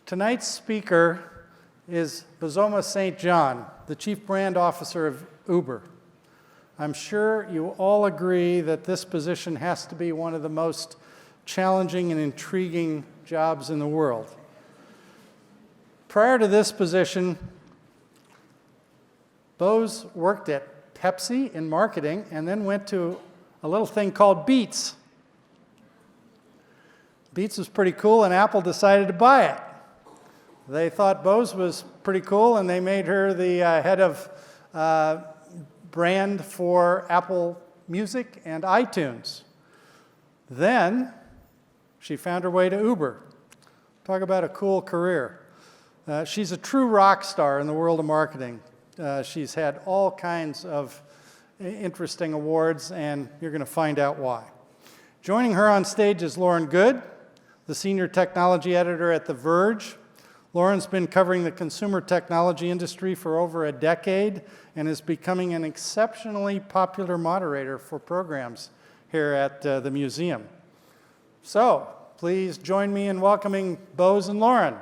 Tonight's speaker is Bozoma Saint John, the Chief Brand Officer of Uber. I'm sure you all agree that this position has to be one of the most challenging and intriguing jobs in the world. Prior to this position, Boz worked at Pepsi in marketing and then went to a little thing called Beats. Beats was pretty cool, and Apple decided to buy it. They thought Boz was pretty cool, and they made her the head of brand for Apple Music and iTunes. Then she found her way to Uber. Talk about a cool career. She's a true rock star in the world of marketing. She's had all kinds of interesting awards, and you're going to find out why. Joining her on stage is Goode, the senior technology editor at The Verge. Lauren's been covering the consumer technology industry for over a decade and is becoming an exceptionally popular moderator for programs here at the museum. So, please join me in welcoming Boz and Lauren.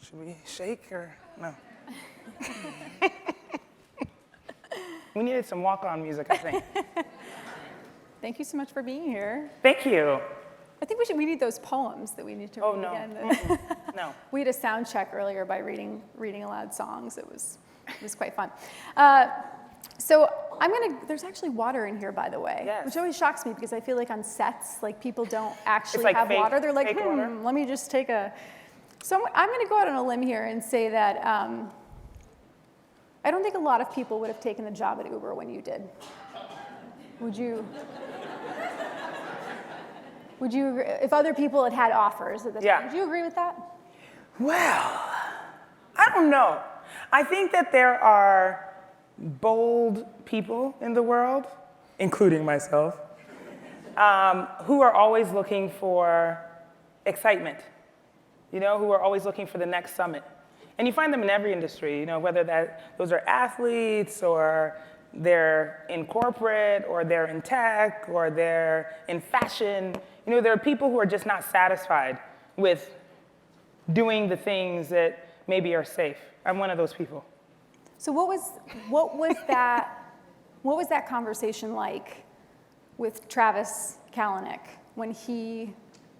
Should we shake or no? We needed some walk-on music, I think. Thank you so much for being here. Thank you. I think we need those poems that we need to read again. No. We had a sound check earlier by reading aloud songs. It was quite fun. So there's actually water in here, by the way, yes. Which always shocks me because I feel like on sets, like people don't actually have fake, water. They're like, water. let me just take a. So I'm going to go out on a limb here and say that I don't think a lot of people would have taken the job at Uber when you did. Would you? Would you agree, if other people had had offers at the time? Would you agree with that? Well, I don't know. I think that there are bold people in the world, including myself, who are always looking for excitement, who are always looking for the next summit. And you find them in every industry, whether those are athletes or they're in corporate or they're in tech or they're in fashion. There are people who are just not satisfied with doing the things that maybe are safe. I'm one of those people. So what was that conversation like with Travis Kalanick when he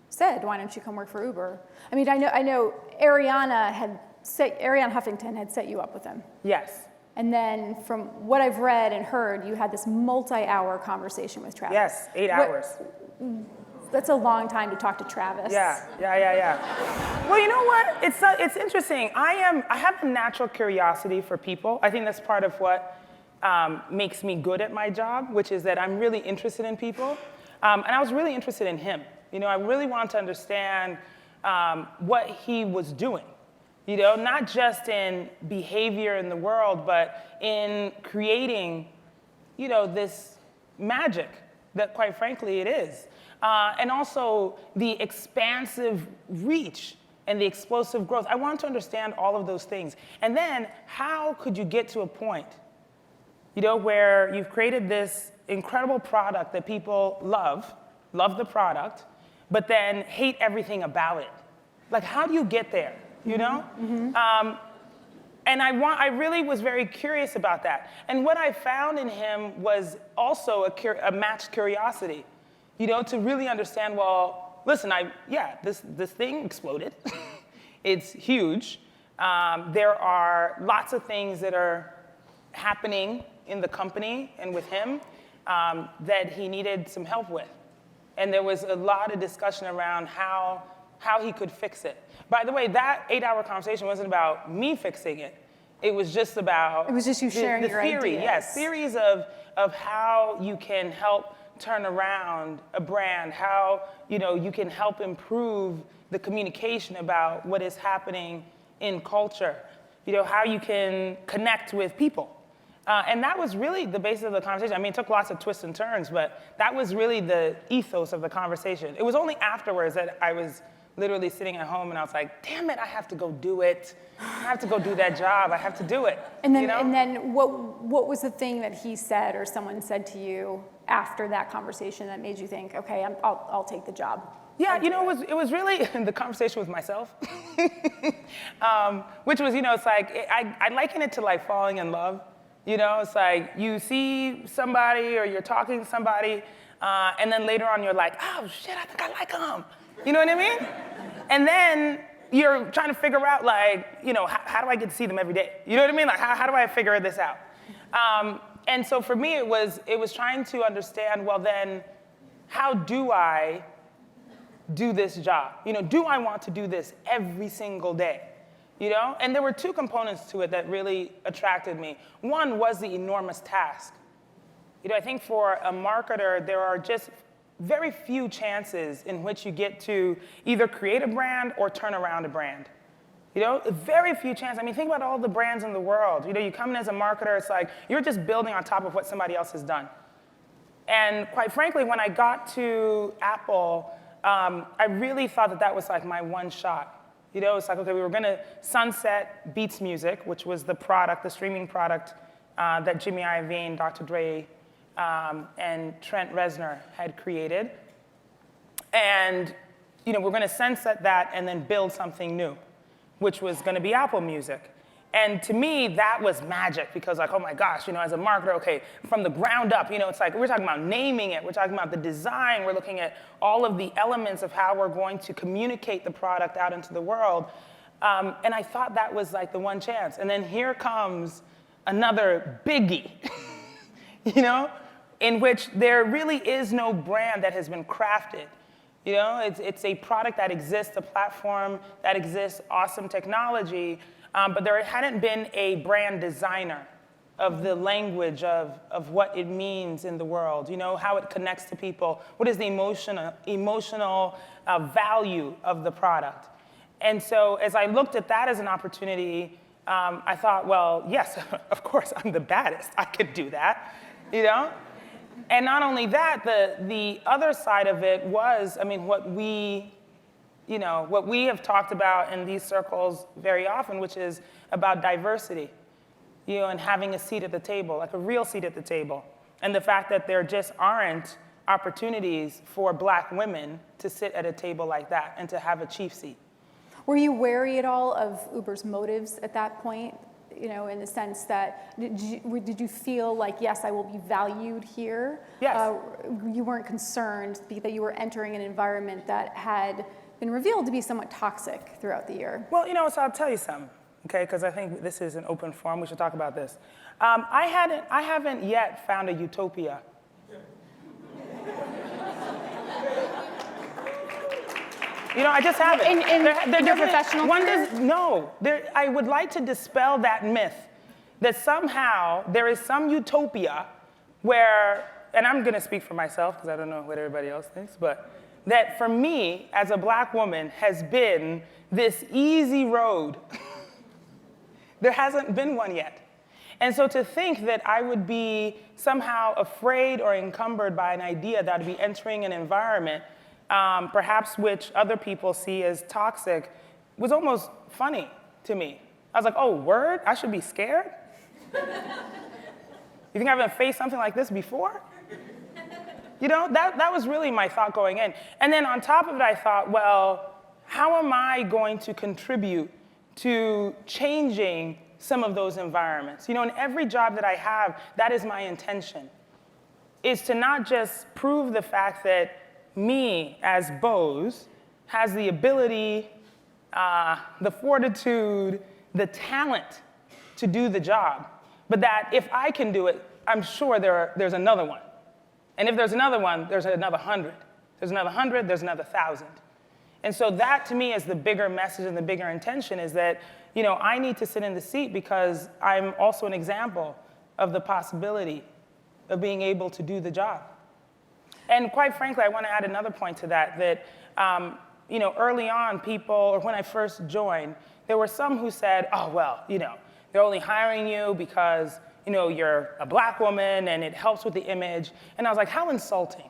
said, "Why don't you come work for Uber?" I mean, I know Ariana Huffington had set you up with him. Yes. And then from what I've read and heard, you had this multi-hour conversation with Travis. Yes, 8 hours. That's a long time to talk to Travis. Yeah. Well, you know what? It's interesting. I have a natural curiosity for people. I think that's part of what makes me good at my job, which is that I'm really interested in people. And I was really interested in him. I really wanted to understand what he was doing. Not just in behavior in the world, but in creating, this magic that, quite frankly, it is. And also the expansive reach and the explosive growth. I wanted to understand all of those things. And then how could you get to a point, where you've created this incredible product that people love the product, but then hate everything about it? Like, how do you get there? And I really was very curious about that. And what I found in him was also a matched curiosity, to really understand, well, listen, this thing exploded. It's huge. There are lots of things that are happening in the company and with him that he needed some help with. And there was a lot of discussion around how he could fix it. By the way, that 8-hour conversation wasn't about me fixing it. It was just about you sharing the your theory. ideas. Yes, theories of how you can help turn around a brand, how you can help improve the communication about what is happening in culture, how you can connect with people. And that was really the basis of the conversation. I mean, it took lots of twists and turns, but that was really the ethos of the conversation. It was only afterwards that I was literally sitting at home, and I was like, damn it, I have to go do it. I have to go do that job. I have to do it. And then, you know? and then what was the thing that he said or someone said to you after that conversation that made you think, okay, I'll take the job? Yeah, you know, it was really the conversation with myself, which was, you know, it's like, I liken it to like falling in love. You know, it's like you see somebody or you're talking to somebody, and then later on you're like, oh shit, I think I like them. You know what I mean? And then you're trying to figure out like, you know, how do I get to see them every day? You know what I mean? Like, how do I figure this out? And so for me, it was trying to understand, well then, how do I do this job? You know, do I want to do this every single day? You know, and there were two components to it that really attracted me. One was the enormous task. You know, I think for a marketer, there are just very few chances in which you get to either create a brand or turn around a brand. You know, very few chances. I mean, think about all the brands in the world. You know, you come in as a marketer, it's like you're just building on top of what somebody else has done. And quite frankly, when I got to Apple, I really thought that that was like my one shot. You know, it's like, okay, we were gonna sunset Beats Music, which was the product, the streaming product that Jimmy Iovine, Dr. Dre, and Trent Reznor had created. And, you know, we're gonna sunset that and then build something new, which was gonna be Apple Music. And to me, that was magic because like, oh my gosh, you know, as a marketer, okay, from the ground up, you know, it's like, we're talking about naming it, we're talking about the design, we're looking at all of the elements of how we're going to communicate the product out into the world. And I thought that was like the one chance. And then here comes another biggie, you know, in which there really is no brand that has been crafted. You know, it's a product that exists, a platform that exists, awesome technology, but there hadn't been a brand designer of the language of what it means in the world, you know, how it connects to people, what is the emotional value of the product. And so as I looked at that as an opportunity, I thought, well, yes, of course, I'm the baddest. I could do that, you know? And not only that, the other side of it was, I mean, what we have talked about in these circles very often, which is about diversity, you know, and having a seat at the table, like a real seat at the table. And the fact that there just aren't opportunities for Black women to sit at a table like that and to have a chief seat. Were you wary at all of Uber's motives at that point? You know, in the sense that, did you feel like, yes, I will be valued here? Yes. You weren't concerned that you were entering an environment that had been revealed to be somewhat toxic throughout the year? Well, you know, so I'll tell you something, okay, because I think this is an open forum. We should talk about this. I haven't yet found a utopia. You know, I just haven't. In your professional career? I would like to dispel that myth that somehow there is some utopia where, and I'm gonna speak for myself because I don't know what everybody else thinks, but that for me, as a Black woman, has been this easy road. There hasn't been one yet. And so to think that I would be somehow afraid or encumbered by an idea that I'd be entering an environment perhaps which other people see as toxic, was almost funny to me. I was like, oh, word? I should be scared? You think I haven't faced something like this before? You know, that was really my thought going in. And then on top of it, I thought, well, how am I going to contribute to changing some of those environments? You know, in every job that I have, that is my intention, is to not just prove the fact that me as Boz has the ability, the fortitude, the talent to do the job, but that if I can do it, I'm sure there's another one. And if there's another one, there's another 100. There's another 100, there's another 1,000. And so that to me is the bigger message and the bigger intention is that, you know, I need to sit in the seat because I'm also an example of the possibility of being able to do the job. And quite frankly, I want to add another point to that, you know, early on people, or when I first joined, there were some who said, oh, well, you know, they're only hiring you because, you know, you're a Black woman and it helps with the image. And I was like, how insulting.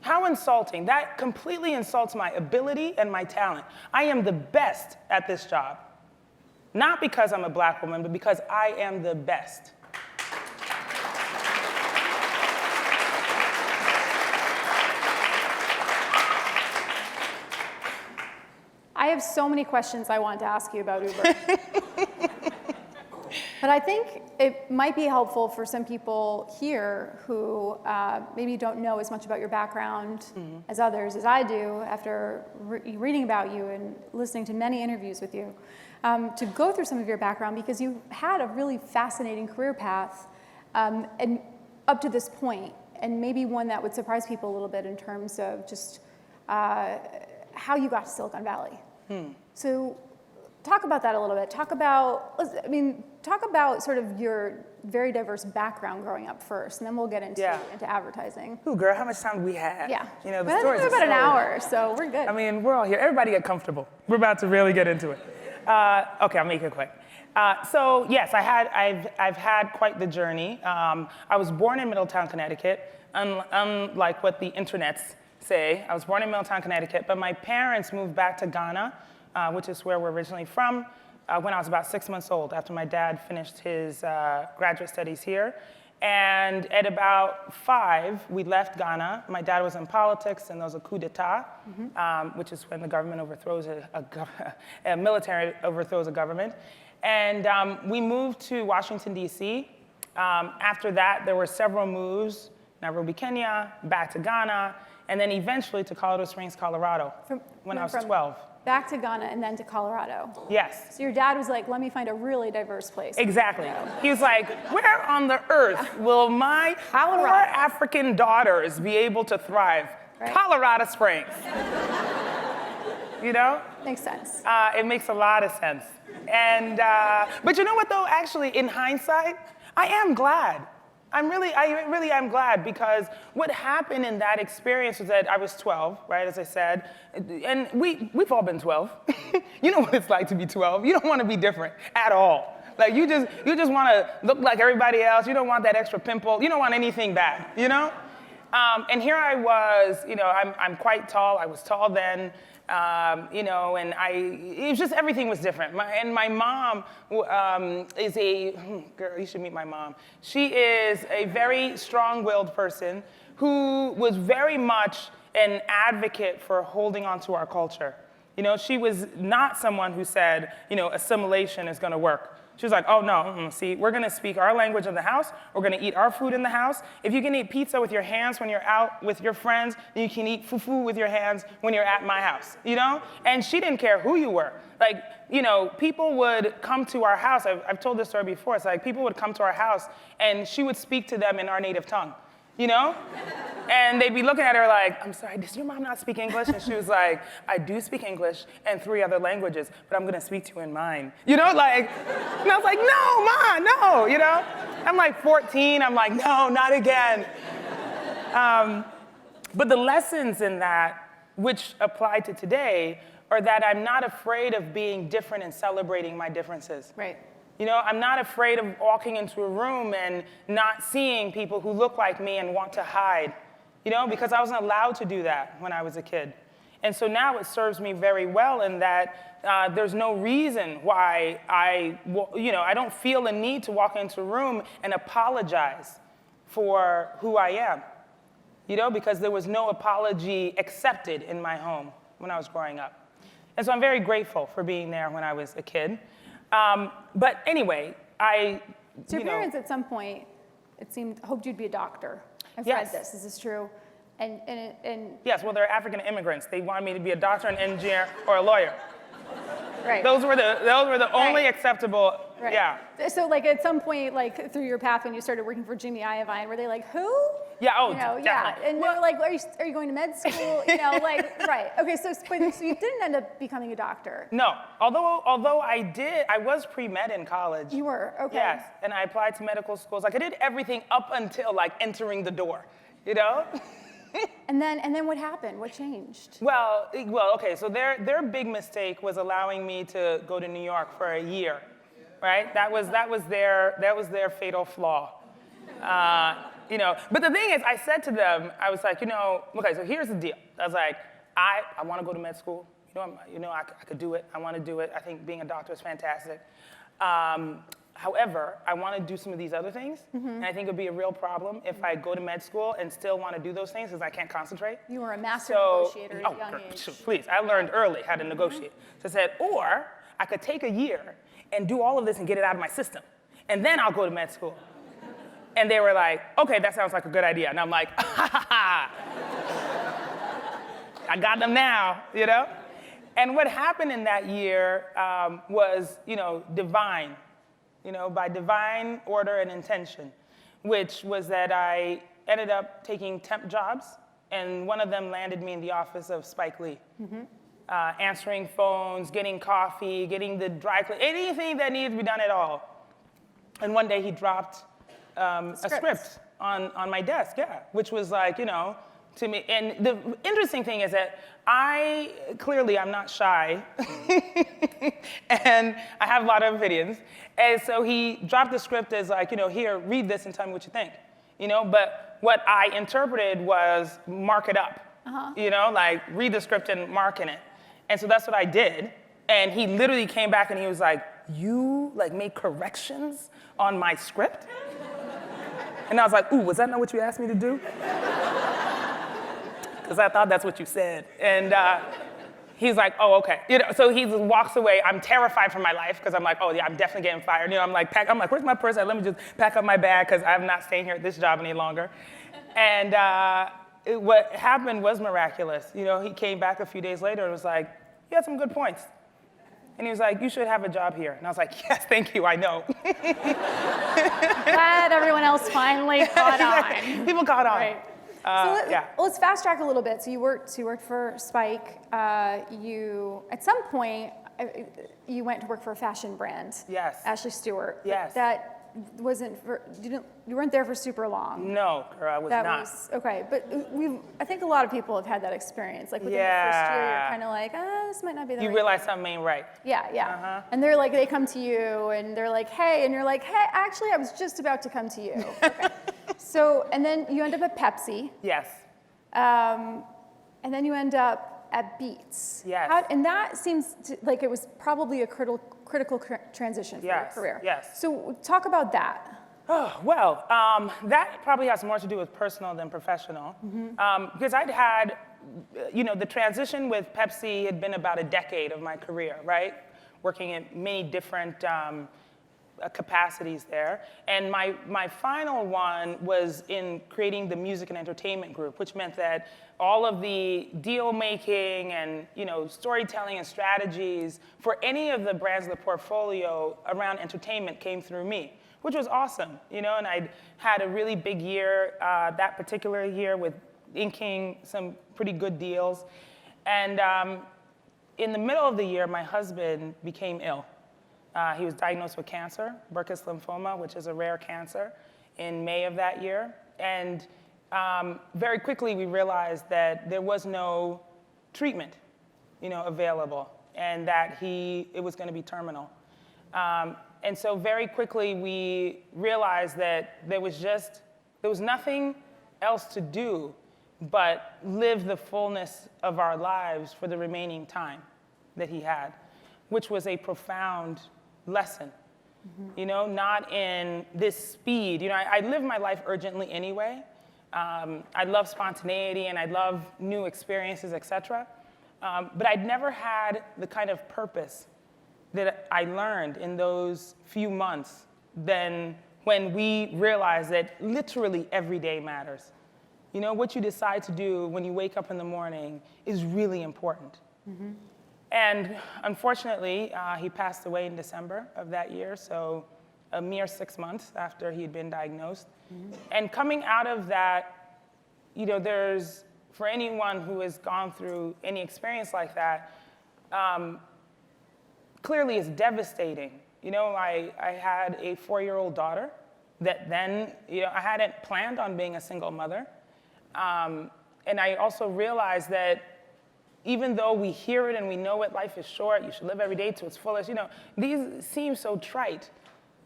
How insulting. That completely insults my ability and my talent. I am the best at this job. Not because I'm a black woman, but because I am the best. I have so many questions I want to ask you about Uber. But I think it might be helpful for some people here who maybe don't know as much about your background as others, as I do, after reading about you and listening to many interviews with you, to go through some of your background, because you had a really fascinating career path and up to this point, and maybe one that would surprise people a little bit in terms of just how you got to Silicon Valley. So talk about that a little bit. Talk about sort of your very diverse background growing up first, and then we'll get into advertising. Ooh, girl, how much time do we have? Yeah. You know, the but stories I think are about an hour, so we're good. I mean, we're all here. Everybody get comfortable. We're about to really get into it. Okay, I'll make it quick. So yes, I've had quite the journey. I was born in Middletown, Connecticut, unlike what the internets say. I was born in Middletown, Connecticut, but my parents moved back to Ghana, which is where we're originally from, when I was about 6 months old, after my dad finished his graduate studies here. And at about 5, we left Ghana. My dad was in politics, and there was a coup d'etat, which is when the government overthrows a military overthrows a government. And we moved to Washington, D.C. After that, there were several moves: Nairobi, Kenya, back to Ghana, and then eventually to Colorado Springs, Colorado, when I was 12. Back to Ghana and then to Colorado. Yes. So your dad was like, let me find a really diverse place. Exactly. He was like, where on the earth will my poor African daughters be able to thrive? Right. Colorado Springs. You know? Makes sense. It makes a lot of sense. And, but you know what though, actually, in hindsight, I am glad. I really am glad, because what happened in that experience was that I was 12, right, as I said, and we've all been 12. You know what it's like to be 12. You don't want to be different at all. Like you just want to look like everybody else. You don't want that extra pimple. You don't want anything bad, you know? And here I was, you know, I'm quite tall. I was tall then. You know, and it was just, everything was different. My mom is girl, you should meet my mom. She is a very strong-willed person who was very much an advocate for holding on to our culture. You know, she was not someone who said, you know, assimilation is gonna work. She was like, oh no, see, we're gonna speak our language in the house, we're gonna eat our food in the house. If you can eat pizza with your hands when you're out with your friends, then you can eat fufu with your hands when you're at my house, you know? And she didn't care who you were. Like, you know, people would come to our house, I've told this story before, it's like people would come to our house and she would speak to them in our native tongue, you know? And they'd be looking at her like, I'm sorry, does your mom not speak English? And she was like, I do speak English and 3 other languages, but I'm gonna speak to you in mine. You know, like, and I was like, no, Ma, no, you know? I'm like 14, I'm like, no, not again. But the lessons in that, which apply to today, are that I'm not afraid of being different and celebrating my differences. Right. You know, I'm not afraid of walking into a room and not seeing people who look like me and want to hide. You know, because I wasn't allowed to do that when I was a kid. And so now it serves me very well in that there's no reason why I don't feel a need to walk into a room and apologize for who I am. You know, because there was no apology accepted in my home when I was growing up. And so I'm very grateful for being there when I was a kid. But anyway, So your parents at some point, it seemed, hoped you'd be a doctor. I've Yes. read this. Is this true? And Yes, well, they're African immigrants. They wanted me to be a doctor, an engineer, or a lawyer. right. Those were the only acceptable. Right. Yeah. So like at some point, like through your path when you started working for Jimmy Iovine, were they like, who? Yeah. Oh, You know, definitely. yeah. And they were like, are you going to med school? You know, like, right. Okay, so you didn't end up becoming a doctor. No. Although I was pre-med in college. You were, okay. Yes, and I applied to medical schools. Like I did everything up until like entering the door. You know. And then what happened? What changed? Well, okay. So their big mistake was allowing me to go to New York for a year, right? That was their fatal flaw. But the thing is, I said to them, I was like, okay, so here's the deal. I was like, I want to go to med school. I could do it. I want to do it. I think being a doctor is fantastic. However, I want to do some of these other things, and I think it would be a real problem if I go to med school and still want to do those things because I can't concentrate. You were a master negotiator at a young age. Please, I learned early how to negotiate. So I said, or I could take a year and do all of this and get it out of my system, and then I'll go to med school. And they were like, okay, that sounds like a good idea. And I'm like, I got them now, And what happened in that year was, divine. By divine order and intention, which was that I ended up taking temp jobs, and one of them landed me in the office of Spike Lee. Answering phones, getting coffee, getting the dry clean, anything that needed to be done at all. And one day he dropped a script on my desk, which was like, to me. And the interesting thing is that I'm not shy, and I have a lot of opinions. And so he dropped the script as like, here, read this and tell me what you think. But what I interpreted was mark it up. Like read the script and mark in it. And so that's what I did. And he literally came back and he was like, you made corrections on my script? And I was like, ooh, was that not what you asked me to do? Because I thought that's what you said. And he's like, oh, okay. So he just walks away. I'm terrified for my life because I'm like, oh yeah, I'm definitely getting fired. I'm like, where's my purse? Let me just pack up my bag because I'm not staying here at this job any longer. And what happened was miraculous. He came back a few days later and was like, you had some good points. And he was like, you should have a job here. And I was like, yes, thank you, I know. Glad everyone else finally caught on. People caught on. Right. Let's fast track a little bit. So you worked for Spike. You, at some point, you went to work for a fashion brand. Yes. Ashley Stewart. Yes. That wasn't for, you weren't there for super long. No, girl, I was not. Okay, but I think a lot of people have had that experience. Like within the first year, you're kind of like, this might not be the right. You realize something ain't right. Yeah. And they're like, they come to you and they're like, hey, and you're like, hey, actually, I was just about to come to you. Okay. So, and then you end up at Pepsi. Yes. And then you end up at Beats. Yes. And that seems like it was probably a critical transition for your career. Yes. So talk about that. Oh, well, that probably has more to do with personal than professional. Because I'd had, the transition with Pepsi had been about a decade of my career, right? Working in many different capacities there. And my final one was in creating the music and entertainment group, which meant that all of the deal making and storytelling and strategies for any of the brands in the portfolio around entertainment came through me, which was awesome. And I'd had a really big year that particular year with inking some pretty good deals. And in the middle of the year, my husband became ill. He was diagnosed with cancer, Burkitt's lymphoma, which is a rare cancer, in May of that year. And very quickly we realized that there was no treatment, available, and that it was going to be terminal. And so very quickly we realized that there was nothing else to do but live the fullness of our lives for the remaining time that he had, which was a profound lesson, not in this speed. I live my life urgently anyway. I love spontaneity and I love new experiences, etc. But I'd never had the kind of purpose that I learned in those few months than when we realized that literally every day matters. What you decide to do when you wake up in the morning is really important. And unfortunately, he passed away in December of that year, so a mere 6 months after he'd been diagnosed. And coming out of that, there's, for anyone who has gone through any experience like that, clearly it's devastating. I had a 4-year-old daughter that then, I hadn't planned on being a single mother. And I also realized that even though we hear it and we know it, life is short, you should live every day to its fullest, these seem so trite.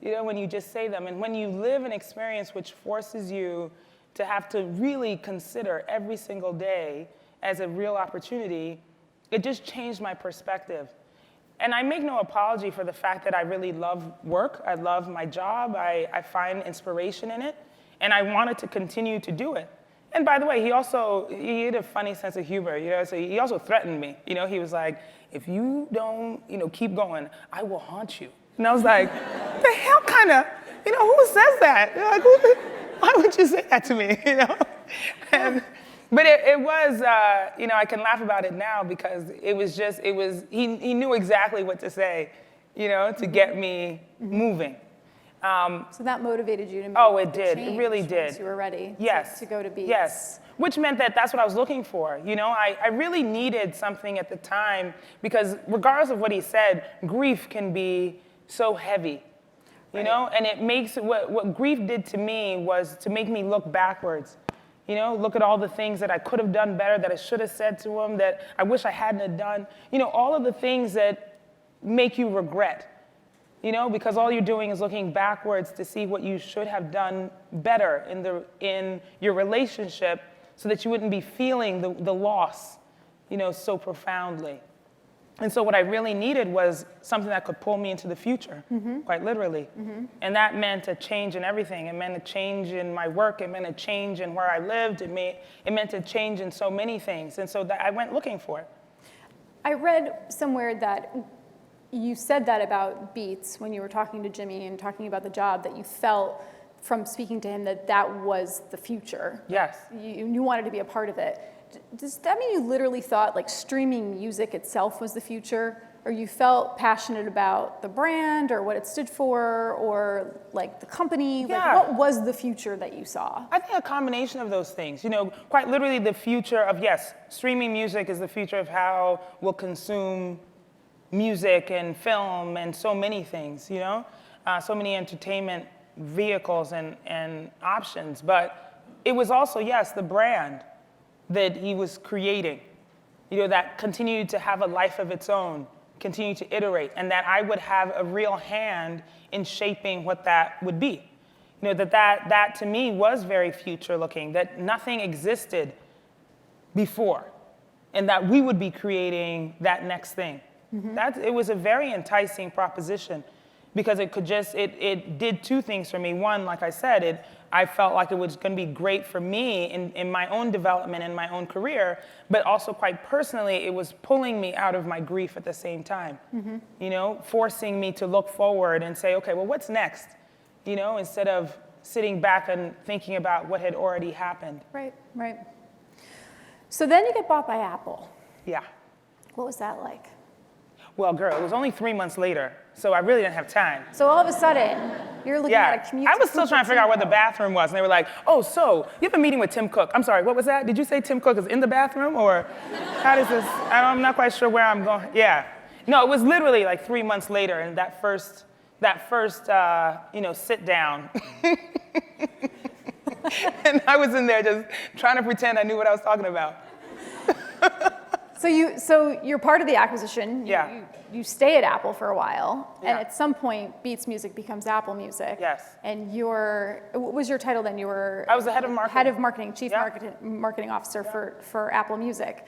when you just say them. And when you live an experience which forces you to have to really consider every single day as a real opportunity, it just changed my perspective. And I make no apology for the fact that I really love work. I love my job. I find inspiration in it. And I wanted to continue to do it. And by the way, he had a funny sense of humor, so he also threatened me. He was like, if you don't, keep going, I will haunt you. And I was like, the hell kind of, who says that? Like, why would you say that to me, But it was, I can laugh about it now because he knew exactly what to say, to get me moving. So that motivated you to make it did. It really did. Once you were ready to go to Beats. Yes, which meant that's what I was looking for. I really needed something at the time because regardless of what he said, grief can be so heavy, and it makes, what grief did to me was to make me look backwards. Look at all the things that I could have done better, that I should have said to him, that I wish I hadn't have done. All of the things that make you regret. Because all you're doing is looking backwards to see what you should have done better in your relationship so that you wouldn't be feeling the loss, so profoundly. And so what I really needed was something that could pull me into the future, quite literally. And that meant a change in everything. It meant a change in my work. It meant a change in where I lived. It meant a change in so many things. And so I went looking for it. I read somewhere that you said that about Beats when you were talking to Jimmy and talking about the job, that you felt from speaking to him that was the future. Yes. You wanted to be a part of it. Does that mean you literally thought like streaming music itself was the future? Or you felt passionate about the brand or what it stood for or like the company? Yeah. Like what was the future that you saw? I think a combination of those things. Quite literally the future of, yes, streaming music is the future of how we'll consume music and film and so many things, so many entertainment vehicles and options. But it was also, yes, the brand that he was creating, that continued to have a life of its own, continued to iterate, and that I would have a real hand in shaping what that would be. That to me was very future looking, that nothing existed before, and that we would be creating that next thing. It was a very enticing proposition because it did two things for me. One, like I said, I felt like it was going to be great for me in my own development, in my own career, but also quite personally, it was pulling me out of my grief at the same time, forcing me to look forward and say, okay, well, what's next? Instead of sitting back and thinking about what had already happened. Right. So then you get bought by Apple. Yeah. What was that like? Well, girl, it was only 3 months later, so I really didn't have time. So all of a sudden, you're looking at a commute. I was still trying to figure out where the bathroom was, and they were like, oh, so you have a meeting with Tim Cook. I'm sorry, what was that? Did you say Tim Cook is in the bathroom, or how does this, I'm not quite sure where I'm going. Yeah. No, it was literally like 3 months later, and that first sit down. And I was in there just trying to pretend I knew what I was talking about. So you're part of the acquisition. You stay at Apple for a while, and at some point, Beats Music becomes Apple Music. Yes. And what was your title then? I was the head of marketing. Head of marketing, chief marketing officer for Apple Music.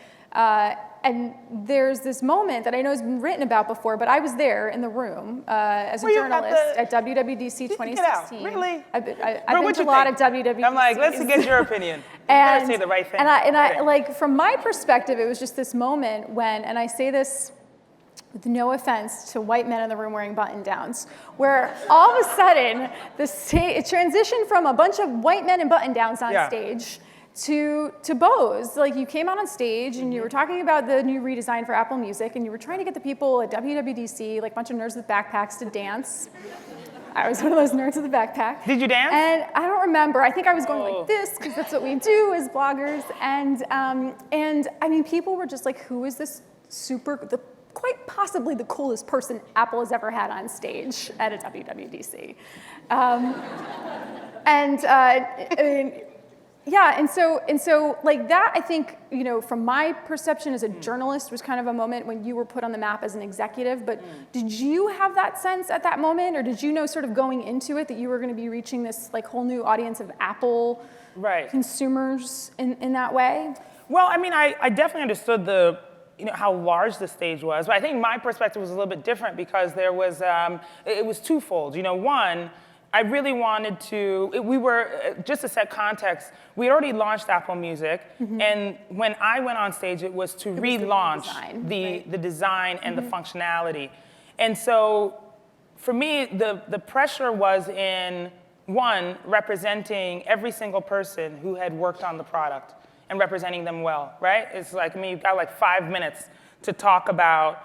And there's this moment that I know has been written about before, but I was there in the room as a journalist at WWDC 2016. Get out. Really? I've been to a lot of WWDC. I'm like, let's get your opinion. You gotta say the right thing. And I like, from my perspective, it was just this moment when, and I say this with no offense to white men in the room wearing button-downs, where all of a sudden, it transitioned from a bunch of white men in button-downs on stage to Bose. Like, you came out on stage and you were talking about the new redesign for Apple Music, and you were trying to get the people at WWDC, like a bunch of nerds with backpacks, to dance. I was one of those nerds with a backpack. Did you dance? And I don't remember. I think I was going like this, because that's what we do as bloggers. And I mean, people were just like, who is this quite possibly the coolest person Apple has ever had on stage at a WWDC? I mean, Yeah, and so like that, I think, from my perception as a journalist, was kind of a moment when you were put on the map as an executive. But did you have that sense at that moment, or did you know sort of going into it that you were going to be reaching this like whole new audience of Apple consumers in that way? Well, I mean, I definitely understood how large the stage was, but I think my perspective was a little bit different because there was, it was twofold. One, I really wanted to, just to set context, we had already launched Apple Music, and when I went on stage, it was to relaunch the design and the functionality. And so for me, the pressure was in, one, representing every single person who had worked on the product and representing them well, right? It's like, you've got like 5 minutes to talk about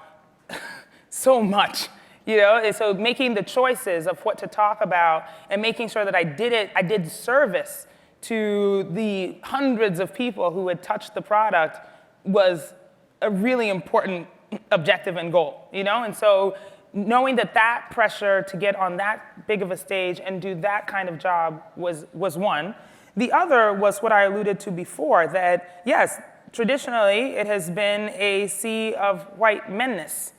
so much. And so making the choices of what to talk about and making sure that I did service to the hundreds of people who had touched the product was a really important objective and goal, And so knowing that pressure to get on that big of a stage and do that kind of job was one. The other was what I alluded to before, that yes, traditionally it has been a sea of white menness.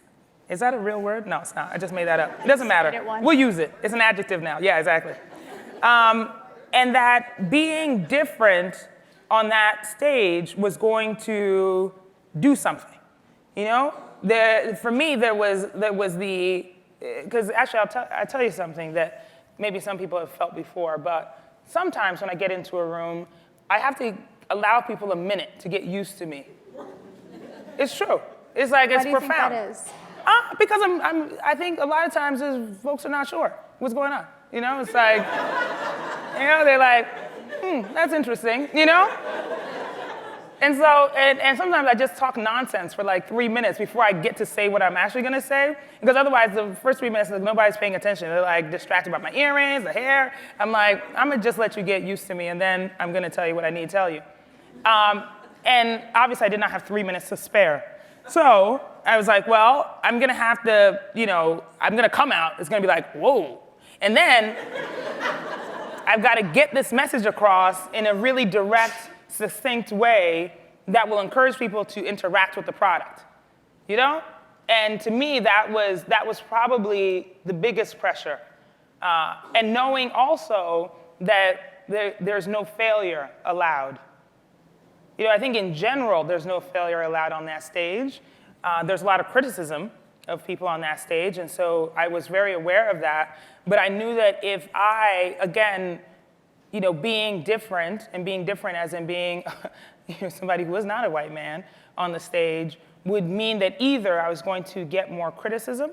Is that a real word? No, it's not. I just made that up. It doesn't matter. We'll use it. It's an adjective now. Yeah, exactly. And that being different on that stage was going to do something. For me, there was because actually I'll tell you something that maybe some people have felt before, but sometimes when I get into a room, I have to allow people a minute to get used to me. It's true. It's like, it's profound. Why do you think that is? Because I think a lot of times folks are not sure what's going on. It's like, they're like, that's interesting, And so, and sometimes I just talk nonsense for like 3 minutes before I get to say what I'm actually gonna say. Because otherwise, the first 3 minutes, nobody's paying attention. They're like distracted by my earrings, the hair. I'm like, I'm gonna just let you get used to me, and then I'm gonna tell you what I need to tell you. And obviously, I did not have 3 minutes to spare. So I was like, well, I'm gonna have to, I'm gonna come out. It's gonna be like, whoa. And then I've gotta get this message across in a really direct, succinct way that will encourage people to interact with the product, And to me, that was probably the biggest pressure. And knowing also that there's no failure allowed. I think in general, there's no failure allowed on that stage. There's a lot of criticism of people on that stage, and so I was very aware of that. But I knew that if I, again, being different, and being different as in being somebody who was not a white man on the stage, would mean that either I was going to get more criticism,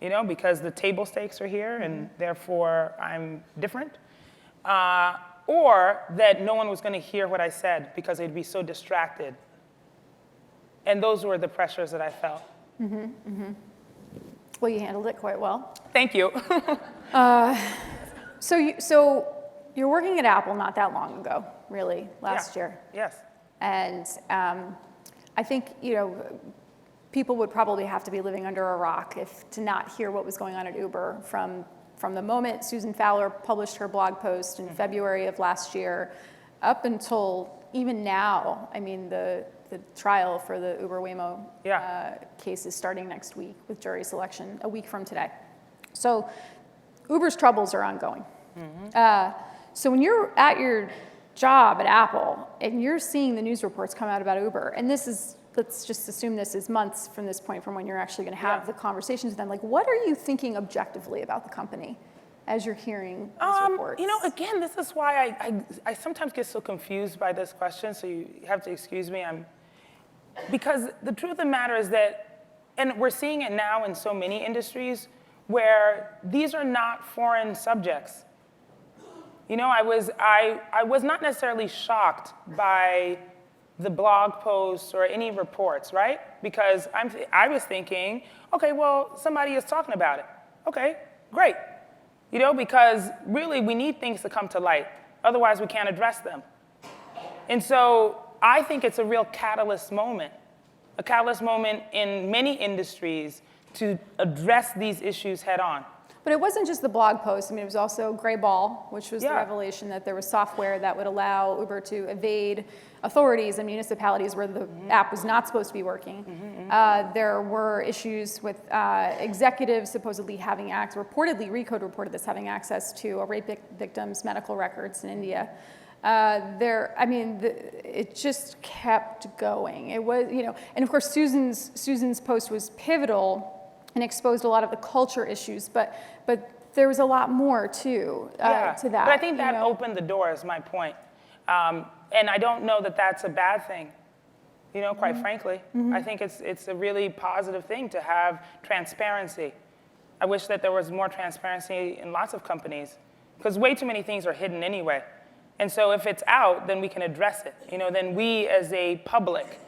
because the table stakes are here, and therefore I'm different, or that no one was going to hear what I said because they'd be so distracted. And those were the pressures that I felt. Well, you handled it quite well. Thank you. So you're working at Apple not that long ago, really, last year. Yes. And I think, people would probably have to be living under a rock to not hear what was going on at Uber from the moment Susan Fowler published her blog post in February of last year up until even now. I mean, the trial for the Uber Waymo case is starting next week with jury selection, a week from today. So Uber's troubles are ongoing. So when you're at your job at Apple and you're seeing the news reports come out about Uber, and let's just assume this is months from this point from when you're actually going to have the conversations with them, like what are you thinking objectively about the company as you're hearing these reports? Again, this is why I sometimes get so confused by this question, so you have to excuse me. Because the truth of the matter is that, and we're seeing it now in so many industries, where these are not foreign subjects. I was not necessarily shocked by the blog posts or any reports, right? Because I was thinking, okay, well, somebody is talking about it. Okay, great. Because really we need things to come to light. Otherwise we can't address them. And so I think it's a real catalyst moment in many industries to address these issues head on. But it wasn't just the blog post. I mean, it was also greyball, which was the revelation that there was software that would allow Uber to evade authorities and municipalities where the app was not supposed to be working. There were issues with executives supposedly having access, reportedly, Recode reported this, having access to a rape victim's medical records in India. It just kept going. It was, and of course Susan's post was pivotal and exposed a lot of the culture issues, but there was a lot more too to that. But I think that opened the door, is my point. And I don't know that that's a bad thing, quite frankly. I think it's a really positive thing to have transparency. I wish that there was more transparency in lots of companies, because way too many things are hidden anyway. And so if it's out, then we can address it. Then we as a public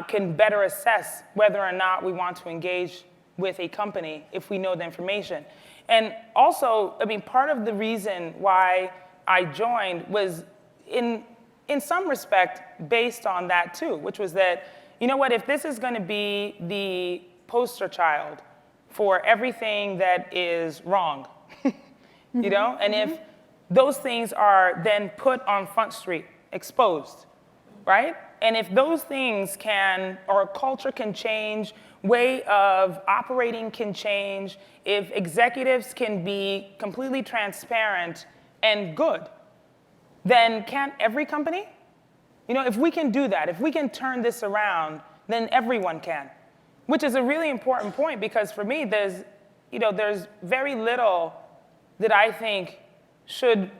can better assess whether or not we want to engage with a company if we know the information. And also, part of the reason why I joined was in some respect based on that too, which was that, if this is going to be the poster child for everything that is wrong, and if those things are then put on Front Street, exposed, right? And if those things or culture can change, way of operating can change, if executives can be completely transparent and good, then can't every company? If we can do that, if we can turn this around, then everyone can. Which is a really important point, because for me, there's very little that I think should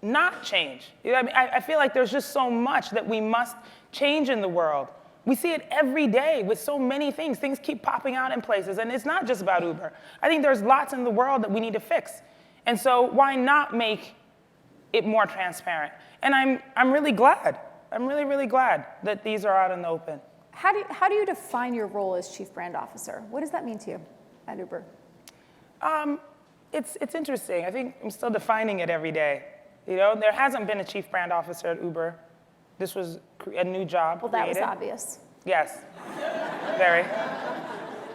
not change. I feel like there's just so much that we must change in the world. We see it every day with so many things. Things keep popping out in places, and it's not just about Uber. I think there's lots in the world that we need to fix. And so why not make it more transparent? And I'm really glad. I'm really, really glad that these are out in the open. How do you define your role as Chief Brand Officer? What does that mean to you at Uber? It's interesting. I think I'm still defining it every day. There hasn't been a Chief Brand Officer at Uber. This was a new job Well, that created. was obvious. Yes, very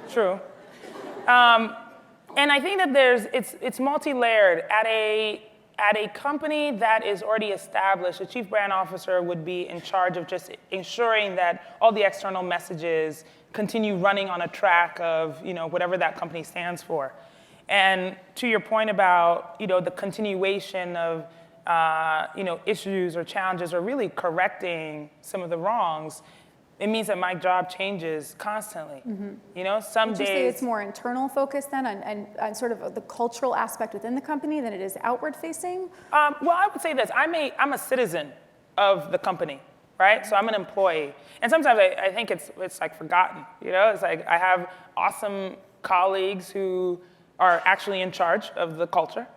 true. And I think that it's multi-layered. At a company that is already established, a Chief Brand Officer would be in charge of just ensuring that all the external messages continue running on a track of whatever that company stands for. And to your point about the continuation of issues or challenges, or really correcting some of the wrongs, it means that my job changes constantly. Some Would days. you say it's more internal focused then, and sort of the cultural aspect within the company than it is outward facing? Well, I would say this: I'm a citizen of the company, right? So I'm an employee, and sometimes I think it's like forgotten. It's like I have awesome colleagues who are actually in charge of the culture.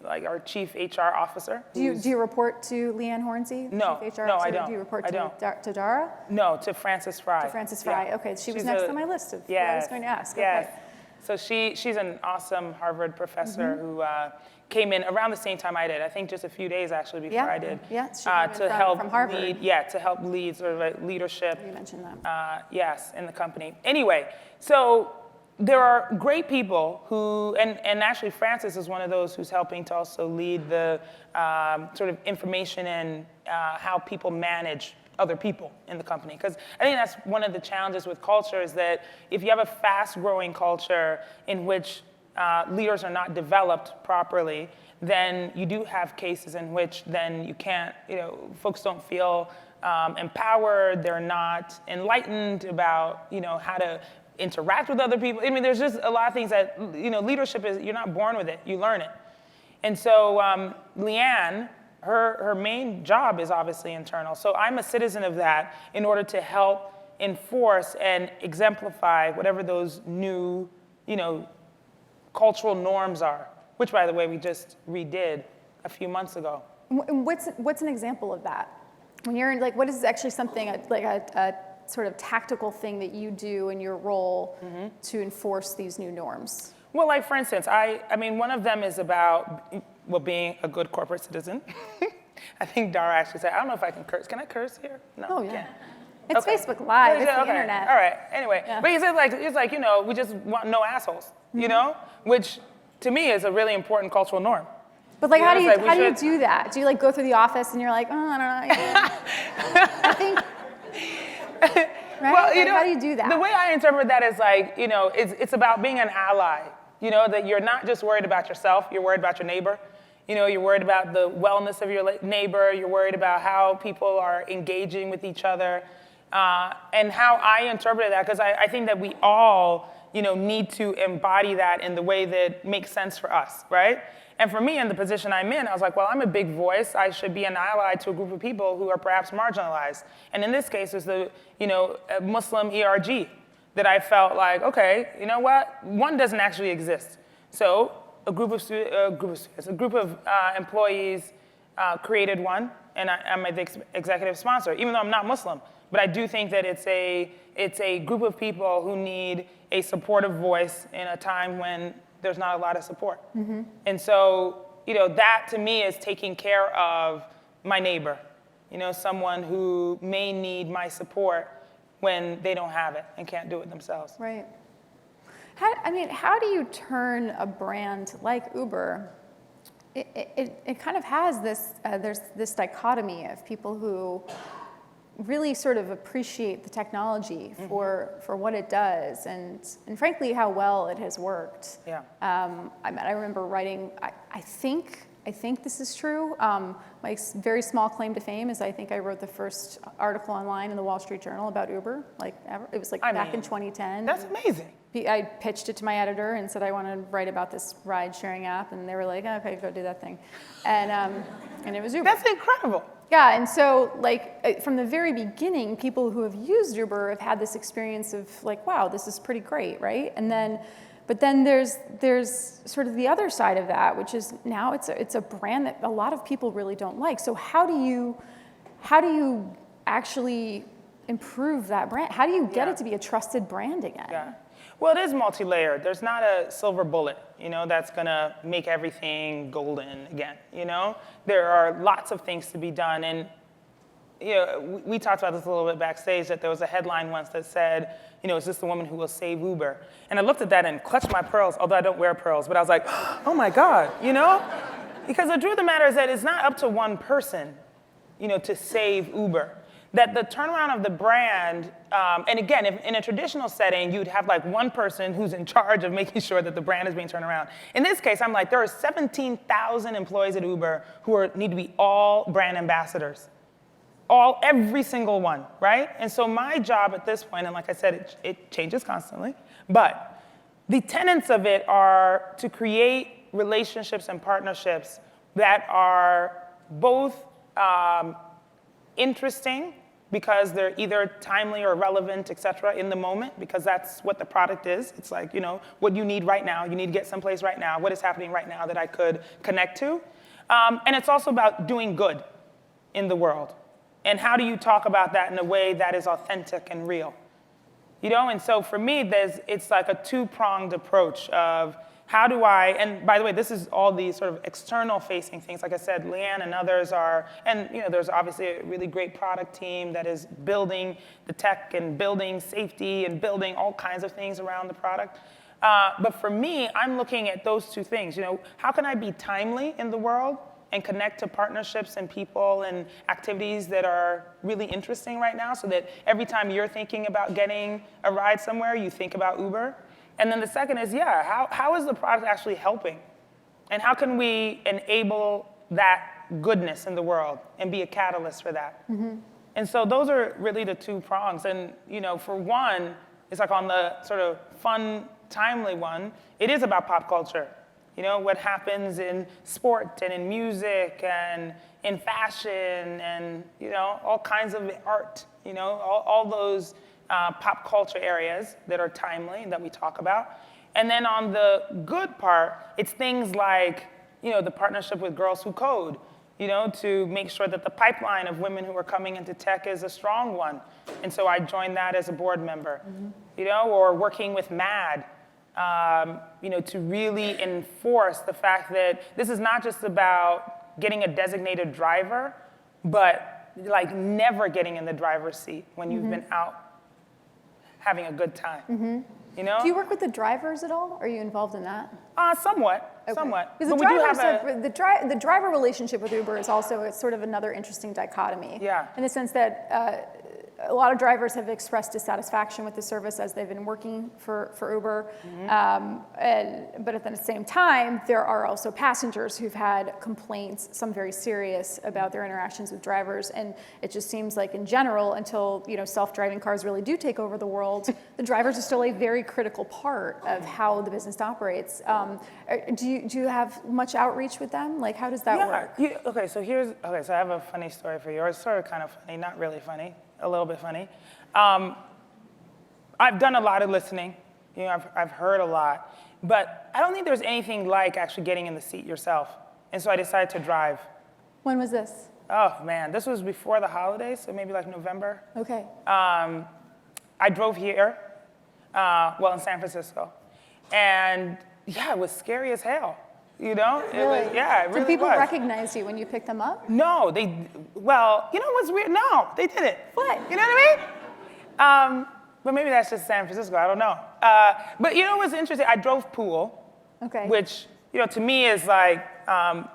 Like our chief HR officer. Do you report to Leanne Hornsey? No, Chief HR no, officer? I don't. Do you report I to, don't. to Dara? No, to Frances Fry. To Frances Fry. Yeah. Okay, she was She's next on my list of what I was going to ask. Yes. Okay. So she's an awesome Harvard professor who came in around the same time I did. I think just a few days actually before I did. Yeah, she came in to help from Harvard. to help lead sort of like leadership. You mentioned that. Yes, in the company. Anyway, so there are great people who, and actually Frances is one of those who's helping to also lead the sort of information and how people manage other people in the company. Because I think that's one of the challenges with culture, is that if you have a fast-growing culture in which leaders are not developed properly, then you do have cases in which then you can't, folks don't feel empowered, they're not enlightened about, how to interact with other people. I mean, there's just a lot of things that, leadership is, you're not born with it, you learn it. And so Leanne, her main job is obviously internal. So I'm a citizen of that in order to help enforce and exemplify whatever those new, cultural norms are, which, by the way, we just redid a few months ago. What's an example of that? When you're like, what is actually something like a sort of tactical thing that you do in your role to enforce these new norms? Well, like for instance, I mean, one of them is about, being a good corporate citizen. I think Dara actually said, I don't know if I can curse. Can I curse here? No, Oh, I yeah. can't. It's Facebook Live. It's the internet. All right. Anyway, Yeah. but it's like, we just want no assholes, which to me is a really important cultural norm. But like, You how know, do it's you like we how do you should- do that? Do you like go through the office and you're like, oh, I don't know. I think. Right? Well, Like, how do you do that? The way I interpret that is like, it's about being an ally. That you're not just worried about yourself, you're worried about your neighbor. You're worried about the wellness of your neighbor, you're worried about how people are engaging with each other. And how I interpreted that, because I think that we all, need to embody that in the way that makes sense for us, right? And for me, in the position I'm in, I was like, well, I'm a big voice. I should be an ally to a group of people who are perhaps marginalized. And in this case, it's the, a Muslim ERG that I felt like, okay, you know what? One doesn't actually exist. So a group of employees created one, and I'm the executive sponsor, even though I'm not Muslim. But I do think that it's a group of people who need a supportive voice in a time when there's not a lot of support. Mm-hmm. And so, that to me is taking care of my neighbor, someone who may need my support when they don't have it and can't do it themselves. Right. How do you turn a brand like Uber? It kind of has this, there's this dichotomy of people who really sort of appreciate the technology for what it does and frankly how well it has worked. Yeah. I remember writing, I think this is true. My very small claim to fame is I think I wrote the first article online in the Wall Street Journal about Uber, it was back in 2010. That's amazing. I pitched it to my editor and said I want to write about this ride-sharing app, and they were like, okay, go do that thing. And it was Uber. That's incredible. Yeah, and so from the very beginning, people who have used Uber have had this experience of like, wow, this is pretty great, right? But then there's sort of the other side of that, which is now it's a brand that a lot of people really don't like. So how do you actually improve that brand? How do you get it to be a trusted brand again? Yeah. Well, it is multi-layered. There's not a silver bullet, that's gonna make everything golden again, There are lots of things to be done. And, we talked about this a little bit backstage, that there was a headline once that said, is this the woman who will save Uber? And I looked at that and clutched my pearls, although I don't wear pearls, but I was like, oh my God, Because the truth of the matter is that it's not up to one person, to save Uber. That the turnaround of the brand, and again, if in a traditional setting, you'd have like one person who's in charge of making sure that the brand is being turned around. In this case, I'm like, there are 17,000 employees at Uber who need to be all brand ambassadors. Every single one, right? And so my job at this point, and like I said, it changes constantly, but the tenets of it are to create relationships and partnerships that are both interesting, because they're either timely or relevant, et cetera, in the moment, because that's what the product is. It's like, what you need right now. You need to get someplace right now. What is happening right now that I could connect to? And it's also about doing good in the world. And how do you talk about that in a way that is authentic and real? And so for me, it's like a two-pronged approach of how do I, and by the way, this is all these sort of external facing things. Like I said, Leanne and others are, and there's obviously a really great product team that is building the tech and building safety and building all kinds of things around the product. But for me, I'm looking at those two things. How can I be timely in the world and connect to partnerships and people and activities that are really interesting right now, so that every time you're thinking about getting a ride somewhere, you think about Uber? And then the second is, how is the product actually helping? And how can we enable that goodness in the world and be a catalyst for that? Mm-hmm. And so those are really the two prongs. And for one, it's like on the sort of fun, timely one, it is about pop culture. What happens in sport and in music and in fashion and, all kinds of art, all those pop culture areas that are timely that we talk about. And then on the good part, it's things like, the partnership with Girls Who Code, to make sure that the pipeline of women who are coming into tech is a strong one. And so I joined that as a board member, or working with MAD, to really enforce the fact that this is not just about getting a designated driver, but like never getting in the driver's seat when you've been out having a good time. You know? Do you work with the drivers at all? Are you involved in that? Somewhat, Okay. somewhat. Because But we do have the driver relationship with Uber is also it's sort of another interesting dichotomy. Yeah. In the sense that a lot of drivers have expressed dissatisfaction with the service as they've been working for Uber. But at the same time, there are also passengers who've had complaints, some very serious, about their interactions with drivers. And it just seems like in general, until self-driving cars really do take over the world, the drivers are still a very critical part of how the business operates. Do you have much outreach with them? Like, how does that work? Okay, so I have a funny story for you. Or it's sort of kind of funny, not really funny. A little bit funny. I've done a lot of listening. I've heard a lot. But I don't think there's anything like actually getting in the seat yourself. And so I decided to drive. When was this? Oh, man. This was before the holidays, so maybe like November. Okay. I drove here, in San Francisco. And, yeah, it was scary as hell. It Really? was, yeah, it really was. Did people recognize you when you picked them up? No, you know what's weird? No, they didn't. What? You know what I mean? But maybe that's just San Francisco, I don't know. But you know what's interesting? I drove pool, Okay. which, to me is like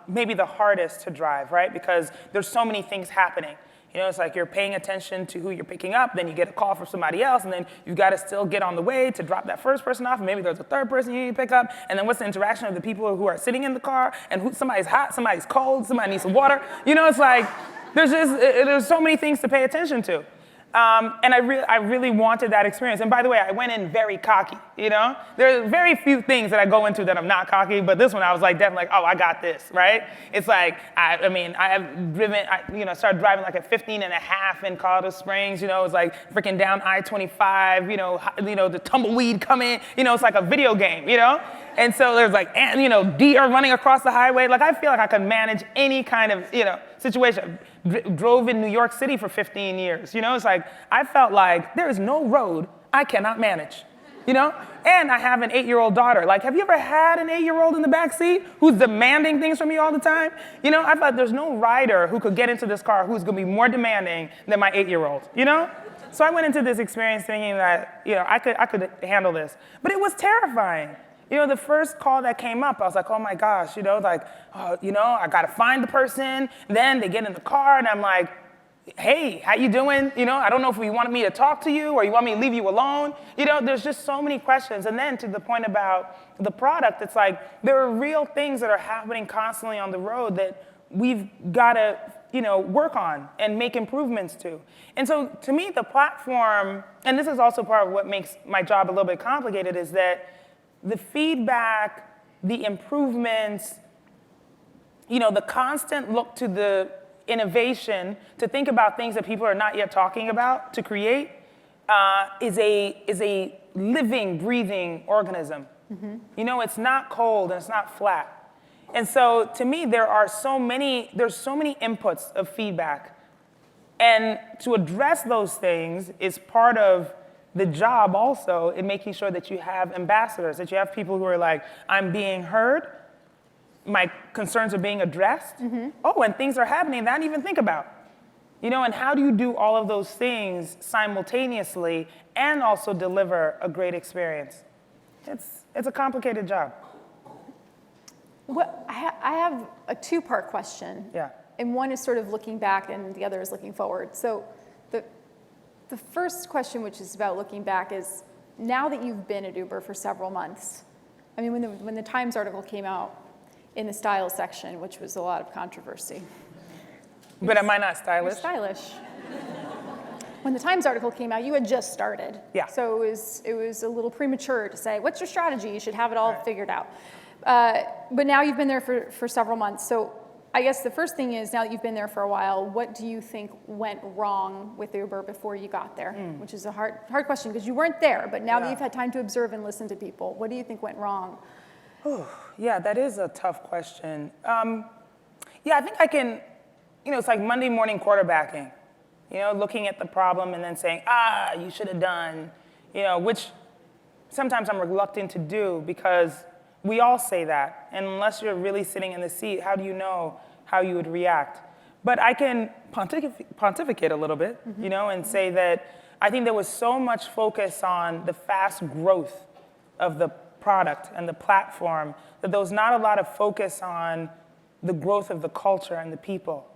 maybe the hardest to drive, right? Because there's so many things happening. It's like you're paying attention to who you're picking up, then you get a call from somebody else, and then you've got to still get on the way to drop that first person off, and maybe there's a third person you need to pick up, and then what's the interaction of the people who are sitting in the car, and somebody's hot, somebody's cold, somebody needs some water. It's like, there's so many things to pay attention to. And I really wanted that experience. And by the way, I went in very cocky, There are very few things that I go into that I'm not cocky, but this one I was like definitely like, oh, I got this, right? It's like, I have driven, started driving like at 15 and a half in Colorado Springs, it was like freaking down I-25, the tumbleweed coming, it's like a video game, And so there's like, deer running across the highway. Like I feel like I could manage any kind of, situation. Drove in New York City for 15 years. It's like, I felt like there is no road I cannot manage, And I have an 8-year-old daughter. Like, have you ever had an 8-year-old in the back seat who's demanding things from you all the time? I thought there's no rider who could get into this car who's gonna be more demanding than my 8-year-old, So I went into this experience thinking that, I could handle this. But it was terrifying. The first call that came up, I was like, oh my gosh, I got to find the person. Then they get in the car, and I'm like, hey, how you doing? I don't know if you wanted me to talk to you or you want me to leave you alone. There's just so many questions. And then to the point about the product, it's like there are real things that are happening constantly on the road that we've got to, work on and make improvements to. And so to me, the platform, and this is also part of what makes my job a little bit complicated, is that the feedback, the improvements, the constant look to the innovation, to think about things that people are not yet talking about, to create, is a living, breathing organism. It's not cold and it's not flat. And so to me, there's so many inputs of feedback. And to address those things is part of the job also in making sure that you have ambassadors, that you have people who are like, I'm being heard, my concerns are being addressed. Oh, and things are happening that I didn't even think about. And how do you do all of those things simultaneously and also deliver a great experience? It's a complicated job. Well, I have a two-part question. Yeah. And one is sort of looking back and the other is looking forward. So the first question, which is about looking back, is now that you've been at Uber for several months, when the Times article came out in the style section, which was a lot of controversy. But am I not stylish? You're stylish. When the Times article came out, you had just started. Yeah. So it was a little premature to say, what's your strategy? You should have it all figured out. But now you've been there for several months. So I guess the first thing is, now that you've been there for a while, what do you think went wrong with Uber before you got there? Which is a hard question because you weren't there, but now that you've had time to observe and listen to people, what do you think went wrong? Yeah, that is a tough question. I think I can, it's like Monday morning quarterbacking, looking at the problem and then saying, you should have done, which sometimes I'm reluctant to do because we all say that. And unless you're really sitting in the seat, how do you know how you would react? But I can pontificate a little bit, you know, and say that I think there was so much focus on the fast growth of the product and the platform that there was not a lot of focus on the growth of the culture and the people.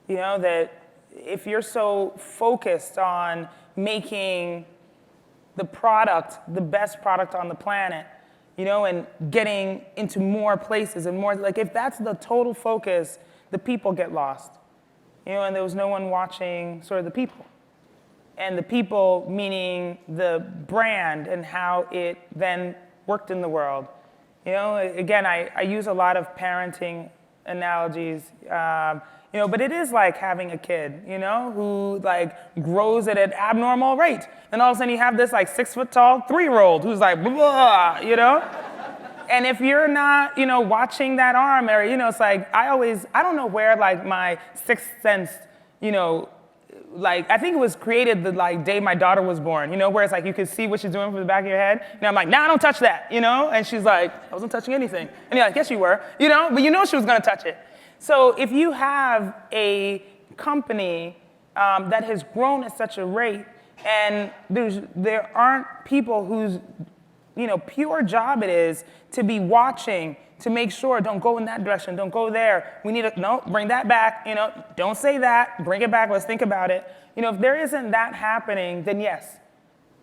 You know, that if you're so focused on making the product the best product on the planet, you know, and getting into more places and more, like if that's the total focus, the people get lost. You know, and there was no one watching sort of the people. And the people meaning the brand and how it then worked in the world. You know, again, I use a lot of parenting analogies, you know, but it is like having a kid, you know, who like grows at an abnormal rate. And all of a sudden you have this like 6 foot tall 3-year-old who's like, blah, you know? And if you're not, you know, watching that arm area, you know, it's like, I don't know where like my sixth sense, you know, like, I think it was created the like day my daughter was born, you know, where it's like you could see what she's doing from the back of your head. And I'm like, nah, don't touch that, you know? And she's like, I wasn't touching anything. And you're like, yes, you were, you know? But you know she was gonna touch it. So if you have a company that has grown at such a rate and there aren't people whose, you know, pure job it is to be watching, to make sure, don't go in that direction, don't go there. We need to, no, bring that back, you know, don't say that, bring it back, let's think about it. You know, if there isn't that happening, then yes,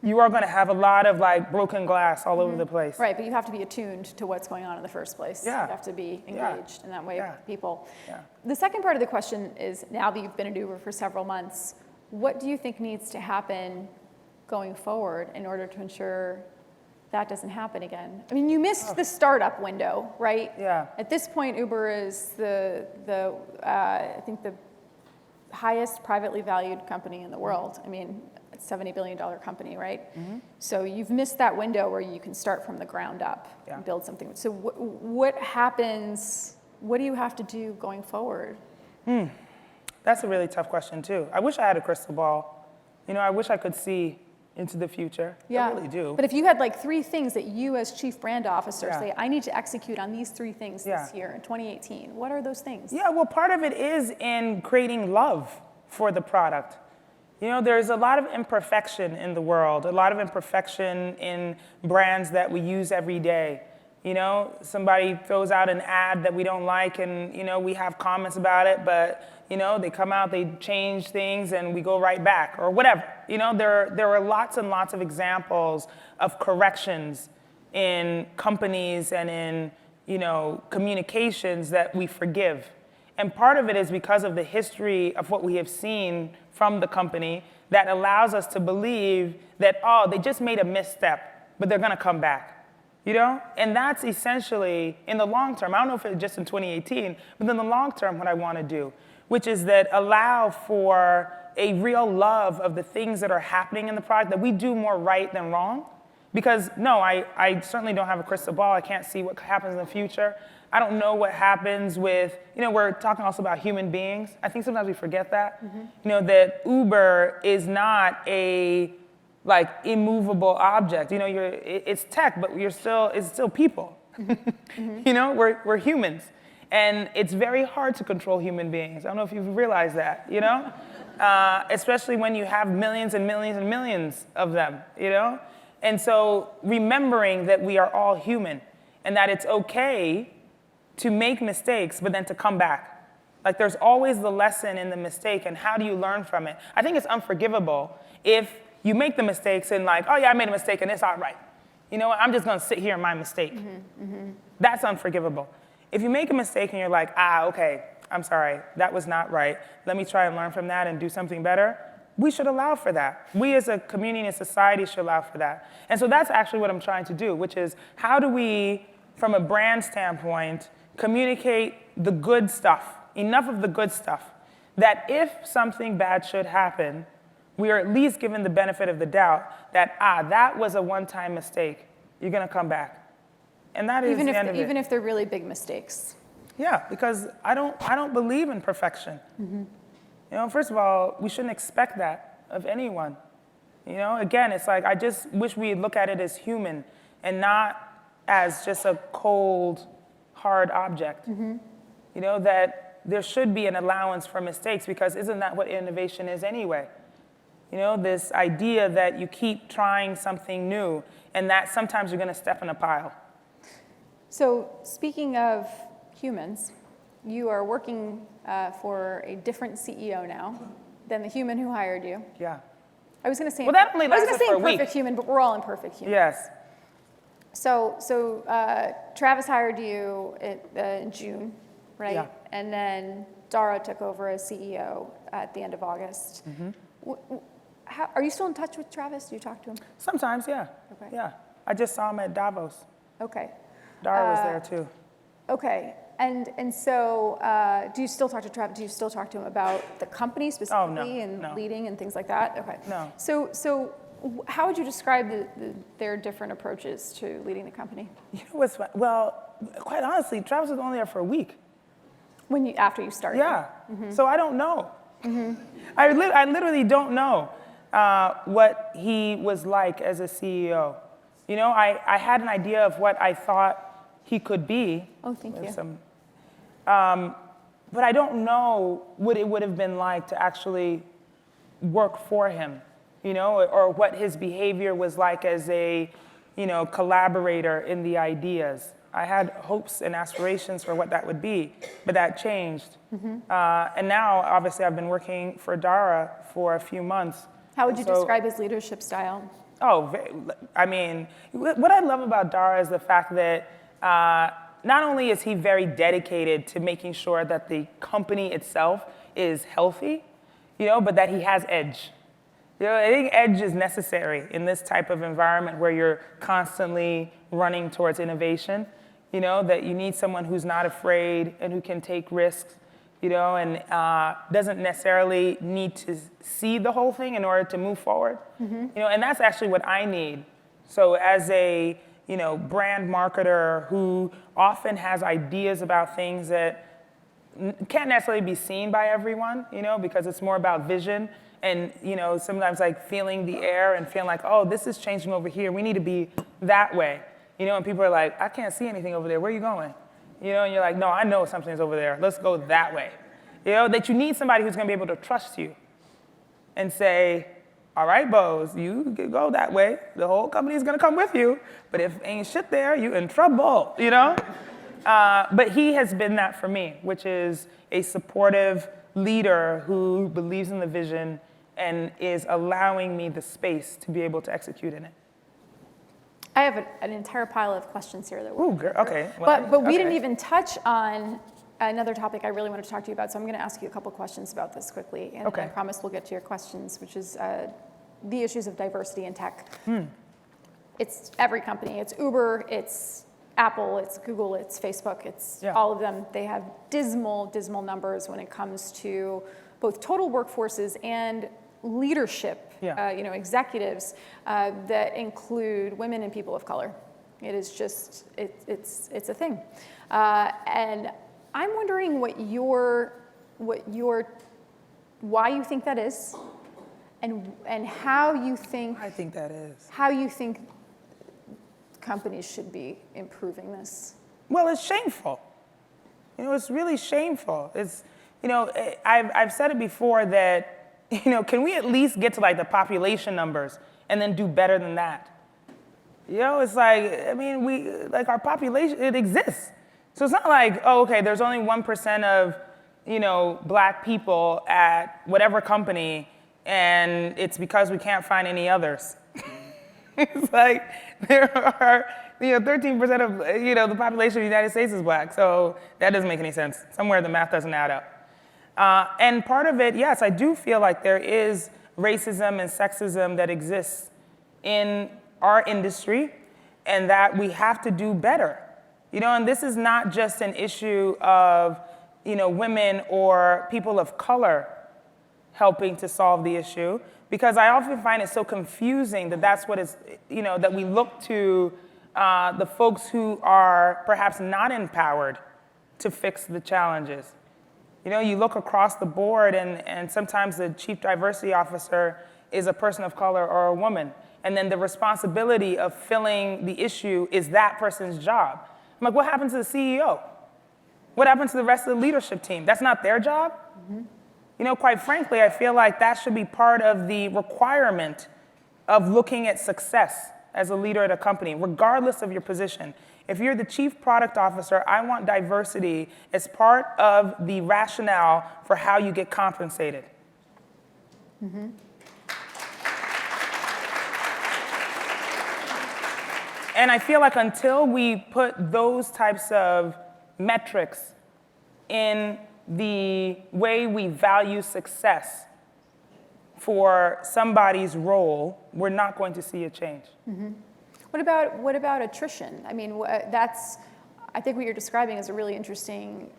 you are gonna have a lot of like broken glass all over the place. Right, but you have to be attuned to what's going on in the first place. Yeah. You have to be engaged in that way Yeah. with people. Yeah. The second part of the question is, now that you've been at Uber for several months, what do you think needs to happen going forward in order to ensure that doesn't happen again? I mean, you missed the startup window, right? Yeah. At this point, Uber is I think the highest privately valued company in the world. I mean, it's a $70 billion company, right? So you've missed that window where you can start from the ground up and build something. So what happens, what do you have to do going forward? That's a really tough question too. I wish I had a crystal ball. You know, I wish I could see into the future. Yeah. I really do. But if you had like 3 things that you as chief brand officer Yeah. say, I need to execute on these 3 things Yeah. this year in 2018, what are those things? Yeah, well, part of it is in creating love for the product. You know, there's a lot of imperfection in the world, a lot of imperfection in brands that we use every day. You know, somebody throws out an ad that we don't like and, you know, we have comments about it, but, you know, they come out, they change things and we go right back or whatever. You know, there are lots and lots of examples of corrections in companies and in, you know, communications that we forgive. And part of it is because of the history of what we have seen from the company that allows us to believe that, oh, they just made a misstep, but they're gonna come back. You know? And that's essentially, in the long term, I don't know if it's just in 2018, but in the long term, what I want to do, which is that allow for a real love of the things that are happening in the product, that we do more right than wrong. Because no, I certainly don't have a crystal ball. I can't see what happens in the future. I don't know what happens with, you know, we're talking also about human beings. I think sometimes we forget that. You know, that Uber is not a like immovable object. You know, it's tech, but it's still people. You know, we're humans. And it's very hard to control human beings. I don't know if you've realized that, you know? Especially when you have millions and millions and millions of them, you know? And so remembering that we are all human and that it's okay to make mistakes, but then to come back. Like there's always the lesson in the mistake and how do you learn from it? I think it's unforgivable if you make the mistakes and like, oh yeah, I made a mistake and it's all right. You know what, I'm just gonna sit here in my mistake. That's unforgivable. If you make a mistake and you're like, okay, I'm sorry, that was not right. Let me try and learn from that and do something better. We should allow for that. We as a community and society should allow for that. And so that's actually what I'm trying to do, which is how do we, from a brand standpoint, communicate the good stuff, enough of the good stuff, that if something bad should happen, we are at least given the benefit of the doubt that, that was a one-time mistake. You're gonna come back. And that is the end of it. Even if they're really big mistakes. Yeah, because I don't believe in perfection. You know, first of all, we shouldn't expect that of anyone. You know, again, it's like I just wish we'd look at it as human and not as just a cold, hard object. You know, that there should be an allowance for mistakes, because isn't that what innovation is anyway? You know, this idea that you keep trying something new and that sometimes you're going to step in a pile. So speaking of humans, you are working for a different CEO now than the human who hired you. Yeah. I was going to say, Well, that only I was lasted going to say for a week. imperfect human, but we're all imperfect humans. Yes. So Travis hired you in June, right? Yeah. And then Dara took over as CEO at the end of August. Are you still in touch with Travis? Do you talk to him? Sometimes, yeah. Okay. Yeah. I just saw him at Davos. Okay. Dara was there too. Okay. And so do you still talk to Travis? Do you still talk to him about the company specifically and no. leading and things like that? Okay. No. So how would you describe their different approaches to leading the company? You know what's fun? Well, quite honestly, Travis was only there for a week. After you started? Yeah. So I don't know. I literally don't know what he was like as a CEO. You know, I had an idea of what I thought he could be. Oh, thank you. But I don't know what it would have been like to actually work for him, you know, or what his behavior was like as a, you know, collaborator in the ideas. I had hopes and aspirations for what that would be, but that changed. And now, obviously, I've been working for Dara for a few months. How would you describe his leadership style? Oh, I mean, what I love about Dara is the fact that not only is he very dedicated to making sure that the company itself is healthy, you know, but that he has edge. You know, I think edge is necessary in this type of environment where you're constantly running towards innovation. You know, that you need someone who's not afraid and who can take risks, you know, and doesn't necessarily need to see the whole thing in order to move forward. You know, and that's actually what I need. So as a, you know, brand marketer who often has ideas about things that can't necessarily be seen by everyone, you know, because it's more about vision and, you know, sometimes like feeling the air and feeling like, oh, this is changing over here. We need to be that way. You know, and people are like, I can't see anything over there. Where are you going? You know, and you're like, no, I know something's over there. Let's go that way. You know, that you need somebody who's going to be able to trust you and say, all right, Boz, you can go that way. The whole company's going to come with you. But if ain't shit there, you in trouble, you know? But he has been that for me, which is a supportive leader who believes in the vision and is allowing me the space to be able to execute in it. I have an entire pile of questions here that Ooh, girl, okay. Well, but we didn't even touch on another topic I really wanted to talk to you about, so I'm going to ask you a couple questions about this quickly, and I promise we'll get to your questions, which is the issues of diversity in tech. It's every company. It's Uber, it's Apple, it's Google, it's Facebook, it's all of them. They have dismal, dismal numbers when it comes to both total workforces and leadership, you know, executives that include women and people of color. It is just, it's a thing. And I'm wondering why you think that is, and how you think. I think that is. How you think companies should be improving this. Well, it's shameful. You know, it's really shameful. It's, you know, I've said it before that, you know, can we at least get to like the population numbers and then do better than that? You know, it's like, I mean, our population, it exists. So it's not like, oh, okay, there's only 1% of, you know, black people at whatever company, and it's because we can't find any others. It's like, there are, you know, 13% of, you know, the population of the United States is black, so that doesn't make any sense. Somewhere the math doesn't add up. And part of it, yes, I do feel like there is racism and sexism that exists in our industry and that we have to do better. You know, and this is not just an issue of, you know, women or people of color helping to solve the issue, because I often find it so confusing that that's what is, you know, that we look to the folks who are perhaps not empowered to fix the challenges. You know, you look across the board and sometimes the chief diversity officer is a person of color or a woman. And then the responsibility of filling the issue is that person's job. I'm like, what happens to the CEO? What happens to the rest of the leadership team? That's not their job? You know, quite frankly, I feel like that should be part of the requirement of looking at success as a leader at a company, regardless of your position. If you're the chief product officer, I want diversity as part of the rationale for how you get compensated. And I feel like until we put those types of metrics in the way we value success for somebody's role, we're not going to see a change. What about attrition? I mean, I think what you're describing is a really interesting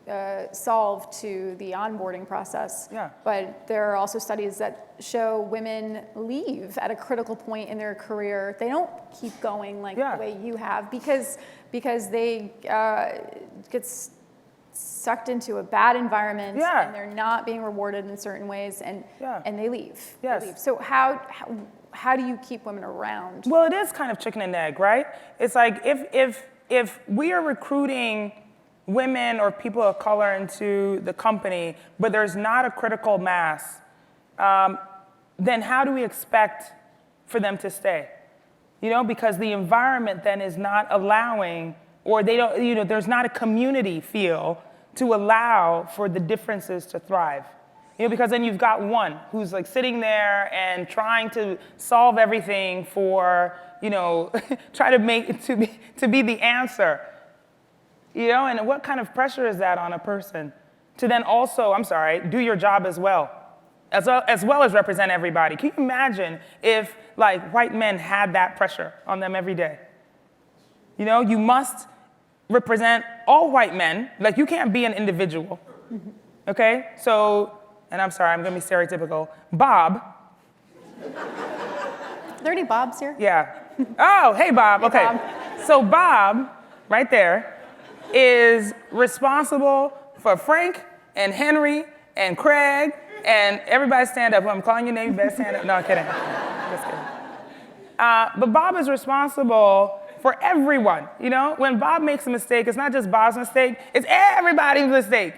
solve to the onboarding process. Yeah. But there are also studies that show women leave at a critical point in their career. They don't keep going like the way you have because they get sucked into a bad environment and they're not being rewarded in certain ways and they leave. Yes. They leave. So how do you keep women around? Well, it is kind of chicken and egg, right? It's like if we are recruiting women or people of color into the company, but there's not a critical mass, then how do we expect for them to stay? You know, because the environment then is not allowing, or they don't, you know, there's not a community feel to allow for the differences to thrive. You know, because then you've got one who's like sitting there and trying to solve everything for, you know, try to make it to be the answer. You know, and what kind of pressure is that on a person to then also, do your job as well as represent everybody? Can you imagine if like white men had that pressure on them every day? You know, you must represent all white men. Like you can't be an individual. Okay? So, and I'm going to be stereotypical. Bob. Are there any Bobs here? Yeah. Oh, hey, Bob. Okay. Bob. So Bob, right there, is responsible for Frank and Henry and Craig and everybody stand up. I'm calling your name, you better stand up. No, I'm kidding. Just kidding. But Bob is responsible for everyone. You know, when Bob makes a mistake, it's not just Bob's mistake, it's everybody's mistake.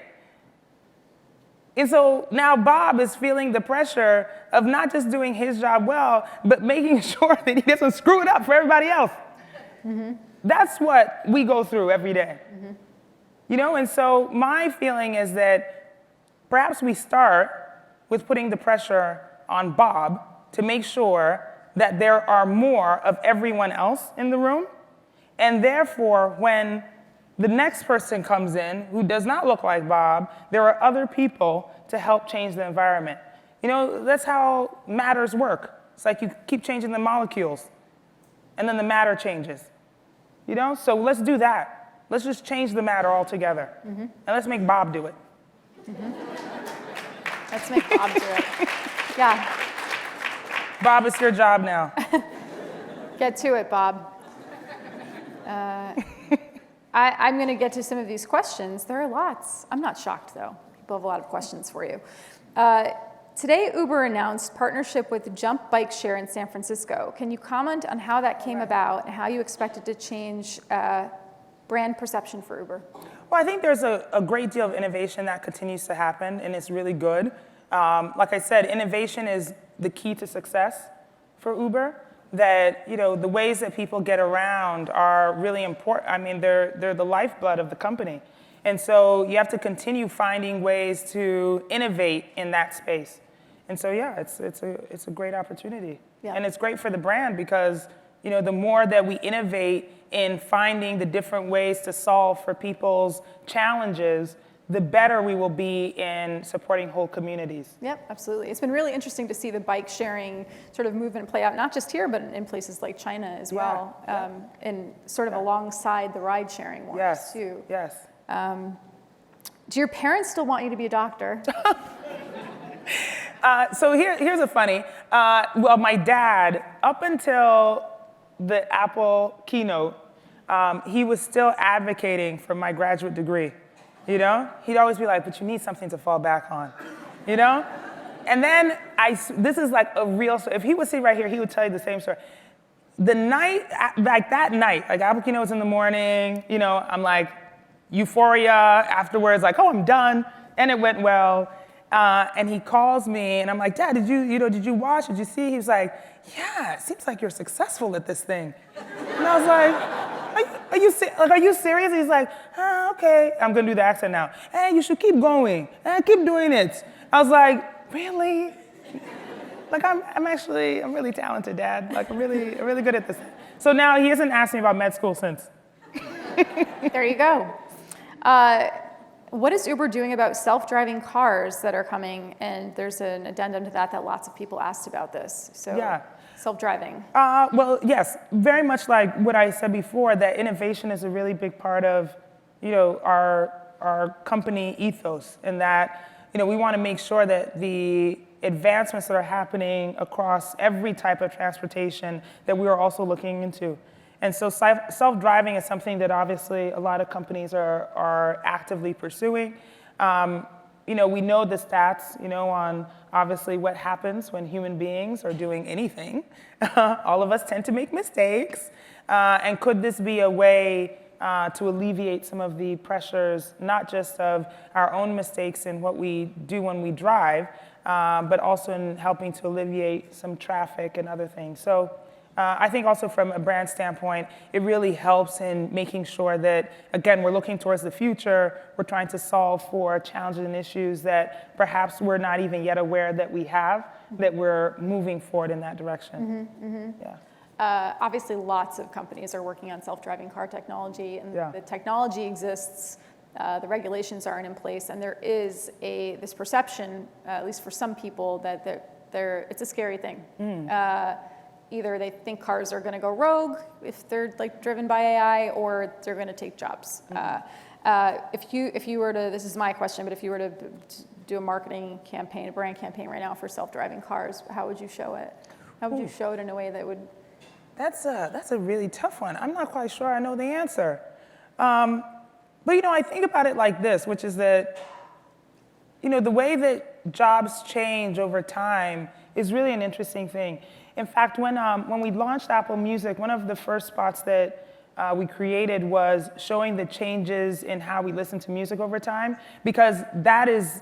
And so now Bob is feeling the pressure of not just doing his job well, but making sure that he doesn't screw it up for everybody else. That's what we go through every day. You know, and so my feeling is that perhaps we start with putting the pressure on Bob to make sure that there are more of everyone else in the room. And therefore, when the next person comes in who does not look like Bob, there are other people to help change the environment. You know, that's how matters work. It's like you keep changing the molecules, and then the matter changes. You know, so let's do that. Let's just change the matter altogether. And let's make Bob do it. Let's make Bob do it. Yeah. Bob, it's your job now. Get to it, Bob. I'm going to get to some of these questions. There are lots. I'm not shocked, though. People have a lot of questions for you. Today, Uber announced partnership with Jump Bike Share in San Francisco. Can you comment on how that came about and how you expect it to change brand perception for Uber? Well, I think there's a great deal of innovation that continues to happen, and it's really good. Like I said, innovation is the key to success for Uber. That, you know, the ways that people get around are really important. I mean, they're the lifeblood of the company. And so you have to continue finding ways to innovate in that space. And so, yeah, it's a great opportunity. Yeah. And it's great for the brand because, you know, the more that we innovate in finding the different ways to solve for people's challenges, the better we will be in supporting whole communities. Yep, absolutely. It's been really interesting to see the bike sharing sort of movement play out, not just here, but in places like China as well, and sort of alongside the ride sharing ones too. Yes. Do your parents still want you to be a doctor? So here's a funny. Well, my dad, up until the Apple keynote, he was still advocating for my graduate degree. You know, he'd always be like, but you need something to fall back on, you know? And then this is like a real story. If he was sitting right here, he would tell you the same story. The night, like that night, like Apple keynote's in the morning, you know, I'm like, euphoria afterwards, like, oh, I'm done, and it went well. And he calls me, and I'm like, Dad, did you watch? Did you see? He was like, yeah, it seems like you're successful at this thing. And I was like, are you serious? He's like, okay. I'm gonna do the accent now. Hey, you should keep going. Keep doing it. I was like, really? Like, I'm really talented, Dad. Like, I'm really good at this. So now he hasn't asked me about med school since. There you go. What is Uber doing about self-driving cars that are coming? And there's an addendum to that lots of people asked about this. So Yeah. Self-driving. Well, yes, very much like what I said before, that innovation is a really big part of, our company ethos, and that, we want to make sure that the advancements that are happening across every type of transportation that we are also looking into. And so self-driving is something that obviously a lot of companies are actively pursuing. We know the stats, on obviously what happens when human beings are doing anything. All of us tend to make mistakes. And could this be a way to alleviate some of the pressures, not just of our own mistakes in what we do when we drive, but also in helping to alleviate some traffic and other things. So I think also from a brand standpoint, it really helps in making sure that, again, we're looking towards the future. We're trying to solve for challenges and issues that perhaps we're not even yet aware that we have, that we're moving forward in that direction. Yeah. Obviously, lots of companies are working on self-driving car technology, and the technology exists. The regulations aren't in place, and there is this perception, at least for some people, that it's a scary thing. Either they think cars are going to go rogue if they're driven by AI, or they're going to take jobs. If you were to, this is my question, but if you were to do a marketing campaign, a brand campaign right now for self-driving cars, how would you show it? How would you show it in a way that would? That's a really tough one. I'm not quite sure I know the answer. But I think about it like this, which is that, the way that jobs change over time is really an interesting thing. In fact, when we launched Apple Music, one of the first spots that we created was showing the changes in how we listen to music over time, because that is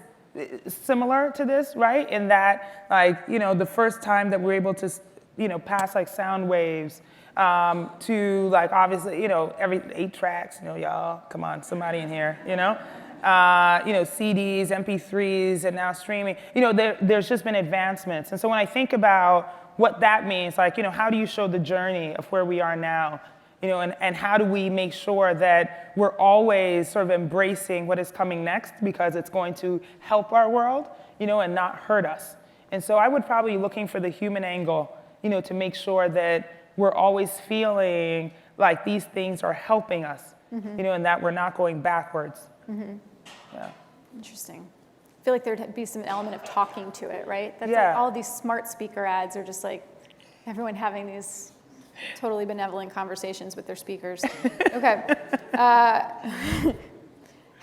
similar to this, right? In that, the first time that we're able to, pass sound waves to obviously, every 8 tracks, y'all, come on, somebody in here, CDs, MP3s, and now streaming. There's just been advancements. And so when I think about what that means, how do you show the journey of where we are now, and how do we make sure that we're always sort of embracing what is coming next, because it's going to help our world, and not hurt us. And so I would probably be looking for the human angle, to make sure that we're always feeling like these things are helping us, and that we're not going backwards. Yeah. Interesting. I feel like there'd be some element of talking to it, right? That's all these smart speaker ads are just everyone having these totally benevolent conversations with their speakers. Okay.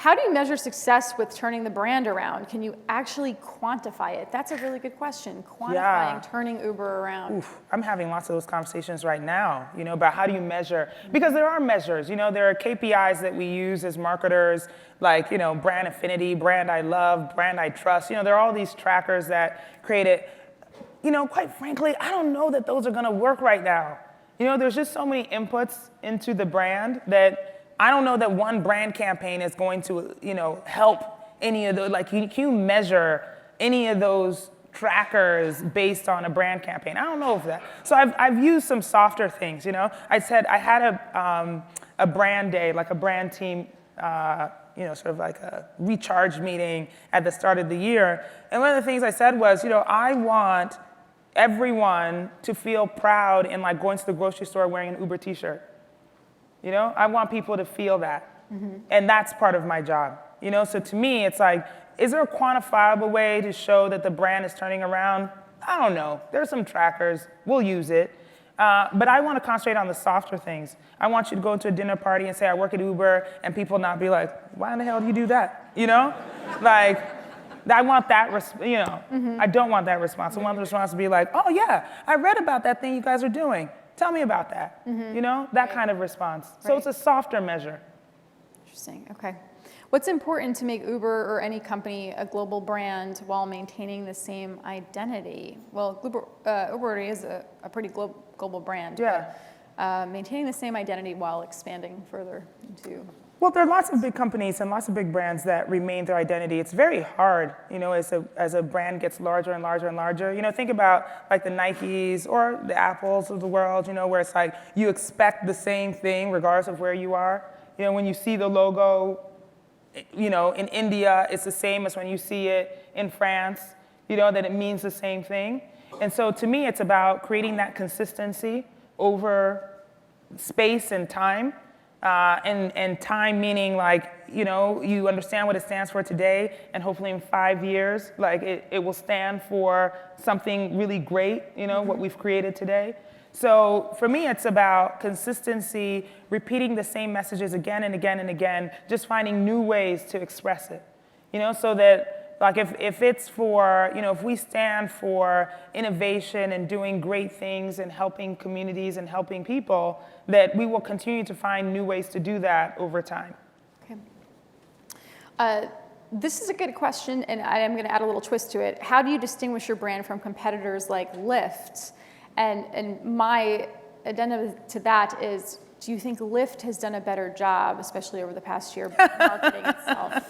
How do you measure success with turning the brand around? Can you actually quantify it? That's a really good question. Quantifying turning Uber around. Oof, I'm having lots of those conversations right now, about how do you measure? Because there are measures, there are KPIs that we use as marketers, brand affinity, brand I love, brand I trust. There are all these trackers that create it. Quite frankly, I don't know that those are going to work right now. There's just so many inputs into the brand that I don't know that one brand campaign is going to, help any of those. Can you measure any of those trackers based on a brand campaign? I don't know if that. So I've used some softer things, I said I had a brand day, a brand team, sort of a recharge meeting at the start of the year. And one of the things I said was, I want everyone to feel proud in going to the grocery store wearing an Uber t-shirt. I want people to feel that. And that's part of my job. So to me, it's is there a quantifiable way to show that the brand is turning around? I don't know. There's some trackers. We'll use it. But I want to concentrate on the softer things. I want you to go to a dinner party and say, I work at Uber, and people not be like, why in the hell do you do that? I want that, I don't want that response. I want the response to be like, oh yeah, I read about that thing you guys are doing. Tell me about that. That kind of response. So it's a softer measure. Interesting. Okay. What's important to make Uber or any company a global brand while maintaining the same identity? Well, Uber already is a pretty global brand. Yeah. But, maintaining the same identity while expanding further into. Well, there are lots of big companies and lots of big brands that remain their identity. It's very hard, as a brand gets larger and larger and larger. Think about like the Nikes or the Apples of the world, where it's like you expect the same thing regardless of where you are. When you see the logo, in India, it's the same as when you see it in France, that it means the same thing. And so to me, it's about creating that consistency over space and time. And time meaning like, you understand what it stands for today, and hopefully in 5 years, like it will stand for something really great, what we've created today. So for me, it's about consistency, repeating the same messages again and again and again, just finding new ways to express it, so that like if it's for, if we stand for innovation and doing great things and helping communities and helping people, that we will continue to find new ways to do that over time. Okay. This is a good question, and I am going to add a little twist to it. How do you distinguish your brand from competitors like Lyft? And my addendum to that is, do you think Lyft has done a better job, especially over the past year, marketing itself?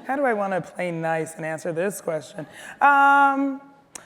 How do I want to play nice and answer this question?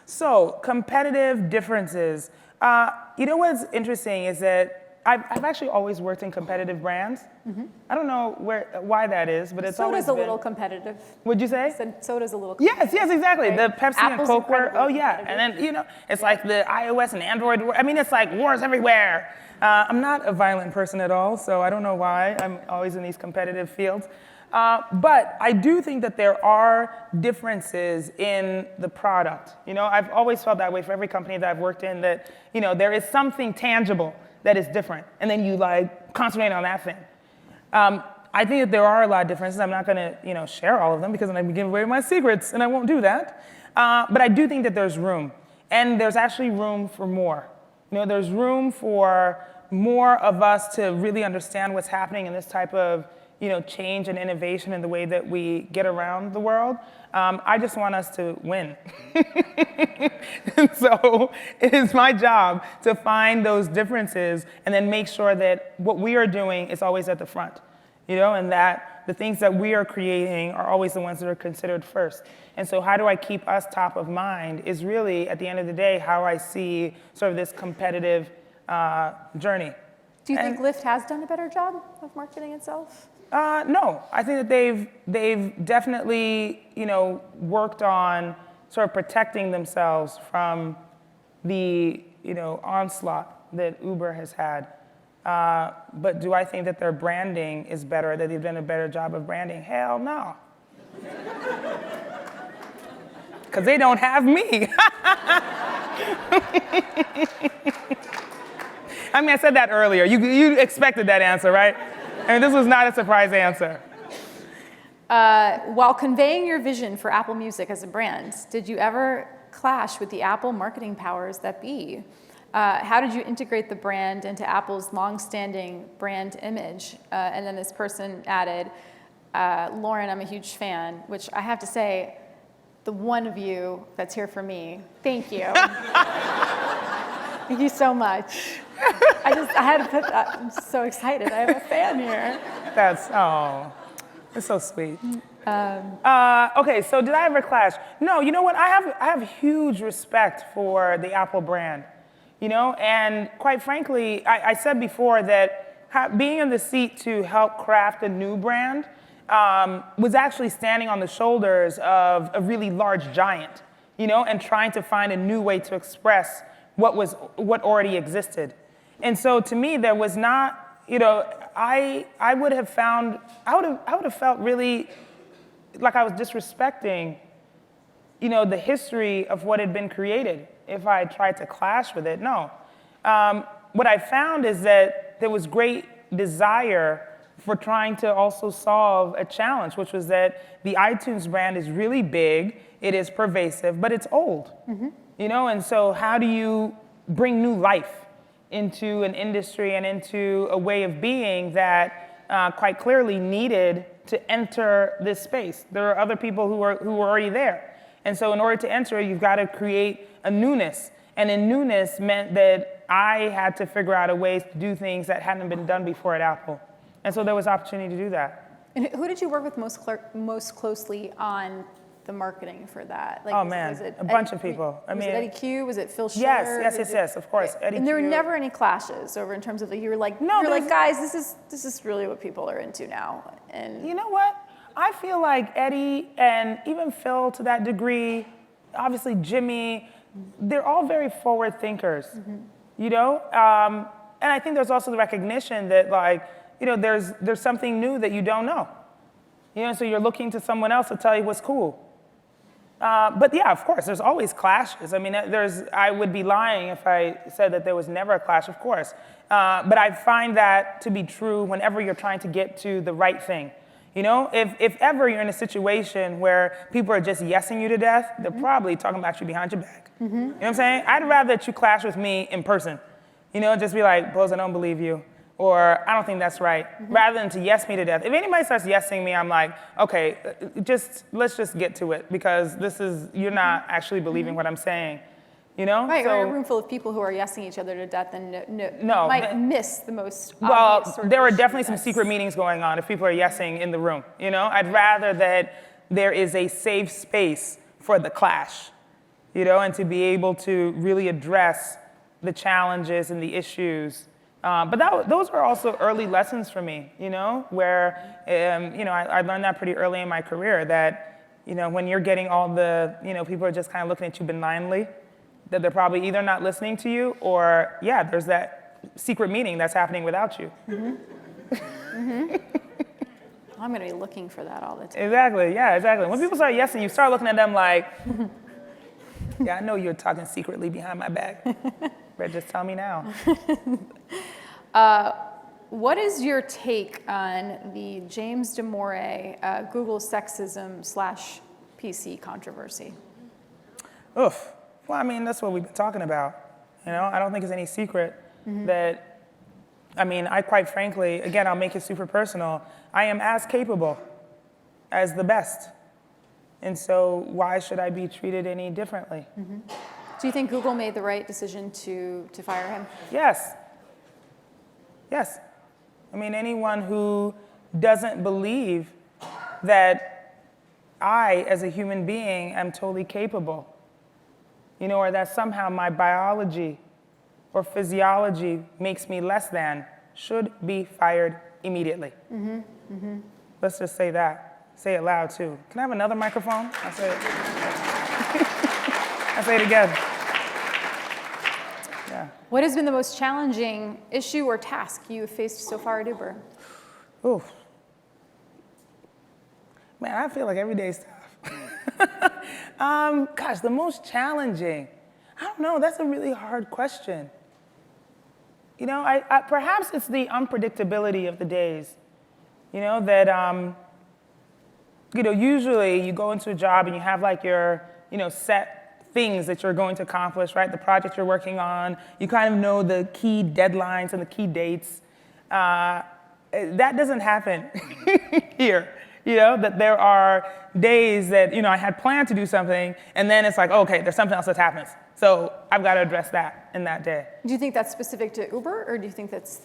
So competitive differences. What's interesting is that I've actually always worked in competitive brands. Mm-hmm. I don't know why that is, but it's always Soda's a little competitive. Would you say? Soda's a little competitive. Yes, exactly. Right? The Pepsi Apple's and Coke were, oh yeah. competitive. And then, it's like the iOS and Android, it's like wars everywhere. I'm not a violent person at all, so I don't know why I'm always in these competitive fields. But I do think that there are differences in the product. I've always felt that way for every company that I've worked in, that, there is something tangible that is different, and then you like concentrate on that thing. I think that there are a lot of differences. I'm not gonna, share all of them because then I'd be giving away my secrets, and I won't do that. But I do think that there's room, and there's actually room for more. There's room for more of us to really understand what's happening in this type of, change and innovation in the way that we get around the world. I just want us to win. And so it is my job to find those differences and then make sure that what we are doing is always at the front, and that the things that we are creating are always the ones that are considered first. And so how do I keep us top of mind is really, at the end of the day, how I see sort of this competitive journey. Do you think Lyft has done a better job of marketing itself? No, I think that they've definitely, worked on sort of protecting themselves from the, onslaught that Uber has had. But do I think that their branding is better, that they've done a better job of branding? Hell no. Because they don't have me. I said that earlier. You expected that answer, right? This was not a surprise answer. While conveying your vision for Apple Music as a brand, did you ever clash with the Apple marketing powers that be? How did you integrate the brand into Apple's long-standing brand image? And then this person added, Lauren, I'm a huge fan, which I have to say, the one of you that's here for me, thank you. Thank you so much. I had to put that, I'm so excited. I have a fan here. It's so sweet. Okay, so did I ever clash? No, you know what? I have huge respect for the Apple brand, and quite frankly, I said before that being in the seat to help craft a new brand was actually standing on the shoulders of a really large giant, and trying to find a new way to express what already existed. And so to me, there was not, I would have felt really like I was disrespecting, the history of what had been created if I tried to clash with it. No. What I found is that there was great desire for trying to also solve a challenge, which was that the iTunes brand is really big, it is pervasive, but it's old. Mm-hmm. And so how do you bring new life into an industry and into a way of being that quite clearly needed to enter this space. There are other people who were already there. And so in order to enter, you've got to create a newness. And in newness meant that I had to figure out a ways to do things that hadn't been done before at Apple. And so there was opportunity to do that. And who did you work with most closely on the marketing for that? Like, oh man, a bunch of people. Was it Eddie Q? Was it Phil Schiller? Yes, of course. Eddie and there were Q. never any clashes over in terms of like, you were like, guys, this is really what people are into now. And you know what? I feel like Eddie and even Phil to that degree, obviously Jimmy, they're all very forward thinkers, you know? And I think there's also the recognition that like, you know, there's something new that you don't know. You know, so you're looking to someone else to tell you what's cool. But yeah, of course, there's always clashes. I mean, I would be lying if I said that there was never a clash, of course. But I find that to be true whenever you're trying to get to the right thing. You know, if ever you're in a situation where people are just yesing you to death, they're probably talking about you behind your back. You know what I'm saying? I'd rather that you clash with me in person. You know, just be like, Boz, I don't believe you. Or I don't think that's right, rather than to yes me to death. If anybody starts yesing me, I'm like, okay, let's just get to it, because you're not actually believing what I'm saying, you know? Right, so, or a room full of people who are yesing each other to death and might miss the most obvious well, sort of there are issue definitely some that's- secret meetings going on if people are yesing in the room, you know? I'd rather that there is a safe space for the clash, you know, and to be able to really address the challenges and the issues. But those were also early lessons for me, you know, where, you know, I learned that pretty early in my career that, you know, when you're getting all the, you know, people are just kind of looking at you benignly, that they're probably either not listening to you or, yeah, there's that secret meeting that's happening without you. I'm going to be looking for that all the time. Exactly, yeah, exactly. When people start yesing, you start looking at them like, yeah, I know you're talking secretly behind my back. But just tell me now. What is your take on the James Damore Google sexism / PC controversy? Oof. Well, I mean, that's what we've been talking about. You know, I don't think it's any secret that, I mean, I quite frankly, again, I'll make it super personal. I am as capable as the best. And so why should I be treated any differently? Do you think Google made the right decision to fire him? Yes. Yes. I mean, anyone who doesn't believe that I, as a human being, am totally capable, you know, or that somehow my biology or physiology makes me less than, should be fired immediately. Let's just say that. Say it loud, too. Can I have another microphone? I'll say it. I'll say it again. Yeah. What has been the most challenging issue or task you have faced so far at Uber? Oof. Man, I feel like every day is tough. Gosh, the most challenging. I don't know, that's a really hard question. You know, I perhaps it's the unpredictability of the days. You know, that, you know, usually you go into a job and you have like your, you know, set things that you're going to accomplish, right? The project you're working on, you kind of know the key deadlines and the key dates. That doesn't happen here, you know, that there are days that, you know, I had planned to do something and then it's like, okay, there's something else that happens. So I've got to address that in that day. Do you think that's specific to Uber, or do you think that's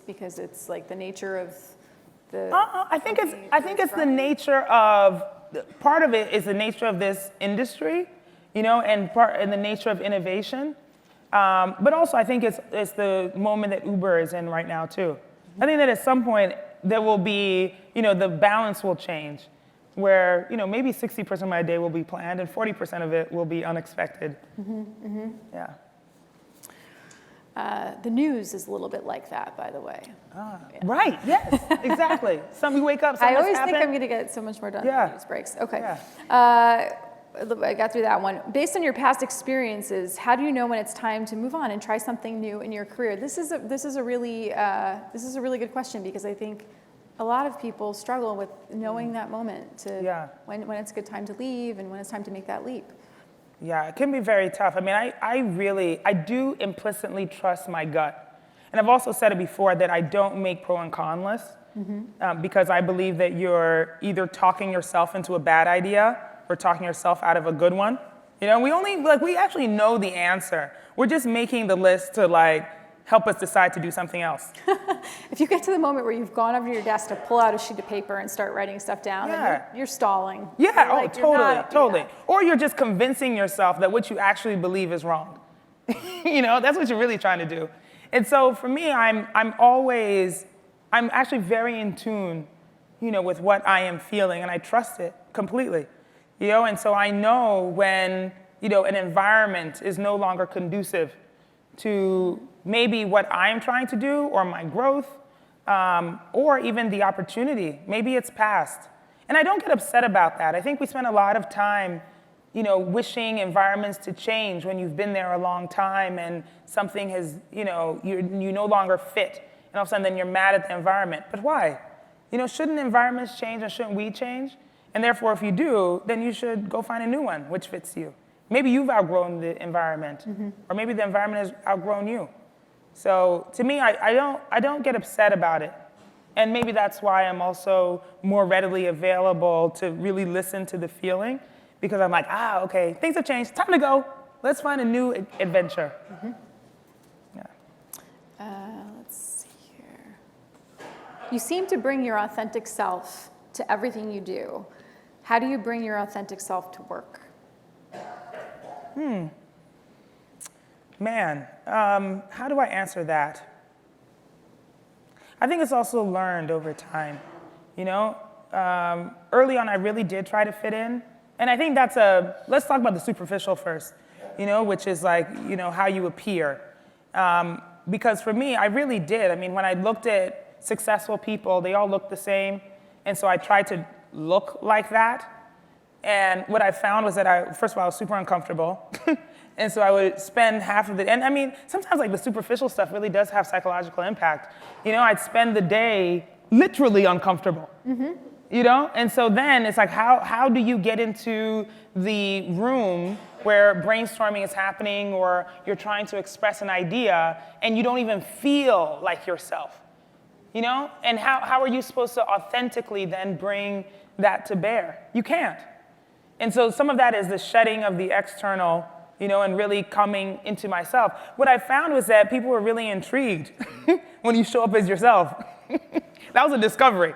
because it's like the nature of the? I think it's the nature of, part of it is the nature of this industry, you know, and the nature of innovation. But also I think it's the moment that Uber is in right now too. I think that at some point there will be, you know, the balance will change where, you know, maybe 60% of my day will be planned and 40% of it will be unexpected. Yeah. The news is a little bit like that, by the way. Yeah. Right, yes, exactly. You wake up, I always think I'm going to get so much more done when news breaks. Okay. Yeah. I got through that one. Based on your past experiences, how do you know when it's time to move on and try something new in your career? This is a really good question, because I think a lot of people struggle with knowing that moment to when it's a good time to leave and when it's time to make that leap. Yeah, it can be very tough. I mean, I do implicitly trust my gut. And I've also said it before that I don't make pro and con lists because I believe that you're either talking yourself into a bad idea or talking yourself out of a good one. You know, we actually know the answer. We're just making the list to help us decide to do something else. If you get to the moment where you've gone over to your desk to pull out a sheet of paper and start writing stuff down, then you're stalling. Yeah, You're totally. Or you're just convincing yourself that what you actually believe is wrong. You know, that's what you're really trying to do. And so for me, I'm actually very in tune, you know, with what I am feeling, and I trust it completely. You know, and so I know when, you know, an environment is no longer conducive to maybe what I'm trying to do or my growth, or even the opportunity. Maybe it's past. And I don't get upset about that. I think we spend a lot of time, you know, wishing environments to change when you've been there a long time and something has, you know, you no longer fit. And all of a sudden then you're mad at the environment. But why? You know, shouldn't environments change and shouldn't we change? And therefore, if you do, then you should go find a new one which fits you. Maybe you've outgrown the environment, or maybe the environment has outgrown you. So to me, I don't get upset about it. And maybe that's why I'm also more readily available to really listen to the feeling, because I'm like, okay, things have changed, time to go. Let's find a new adventure. Yeah. Let's see here. You seem to bring your authentic self to everything you do. How do you bring your authentic self to work? Man, how do I answer that? I think it's also learned over time. You know, early on I really did try to fit in. And I think let's talk about the superficial first, you know, which is you know, how you appear. Because for me, I really did. I mean, when I looked at successful people, they all looked the same. And so I tried to look like that. And what I found was that first of all, I was super uncomfortable. And so I would spend half of and I mean, sometimes the superficial stuff really does have psychological impact. You know, I'd spend the day literally uncomfortable, you know? And so then it's how do you get into the room where brainstorming is happening or you're trying to express an idea and you don't even feel like yourself, you know? And how are you supposed to authentically then bring that to bear? You can't. And so some of that is the shedding of the external, you know, and really coming into myself. What I found was that people were really intrigued when you show up as yourself. That was a discovery,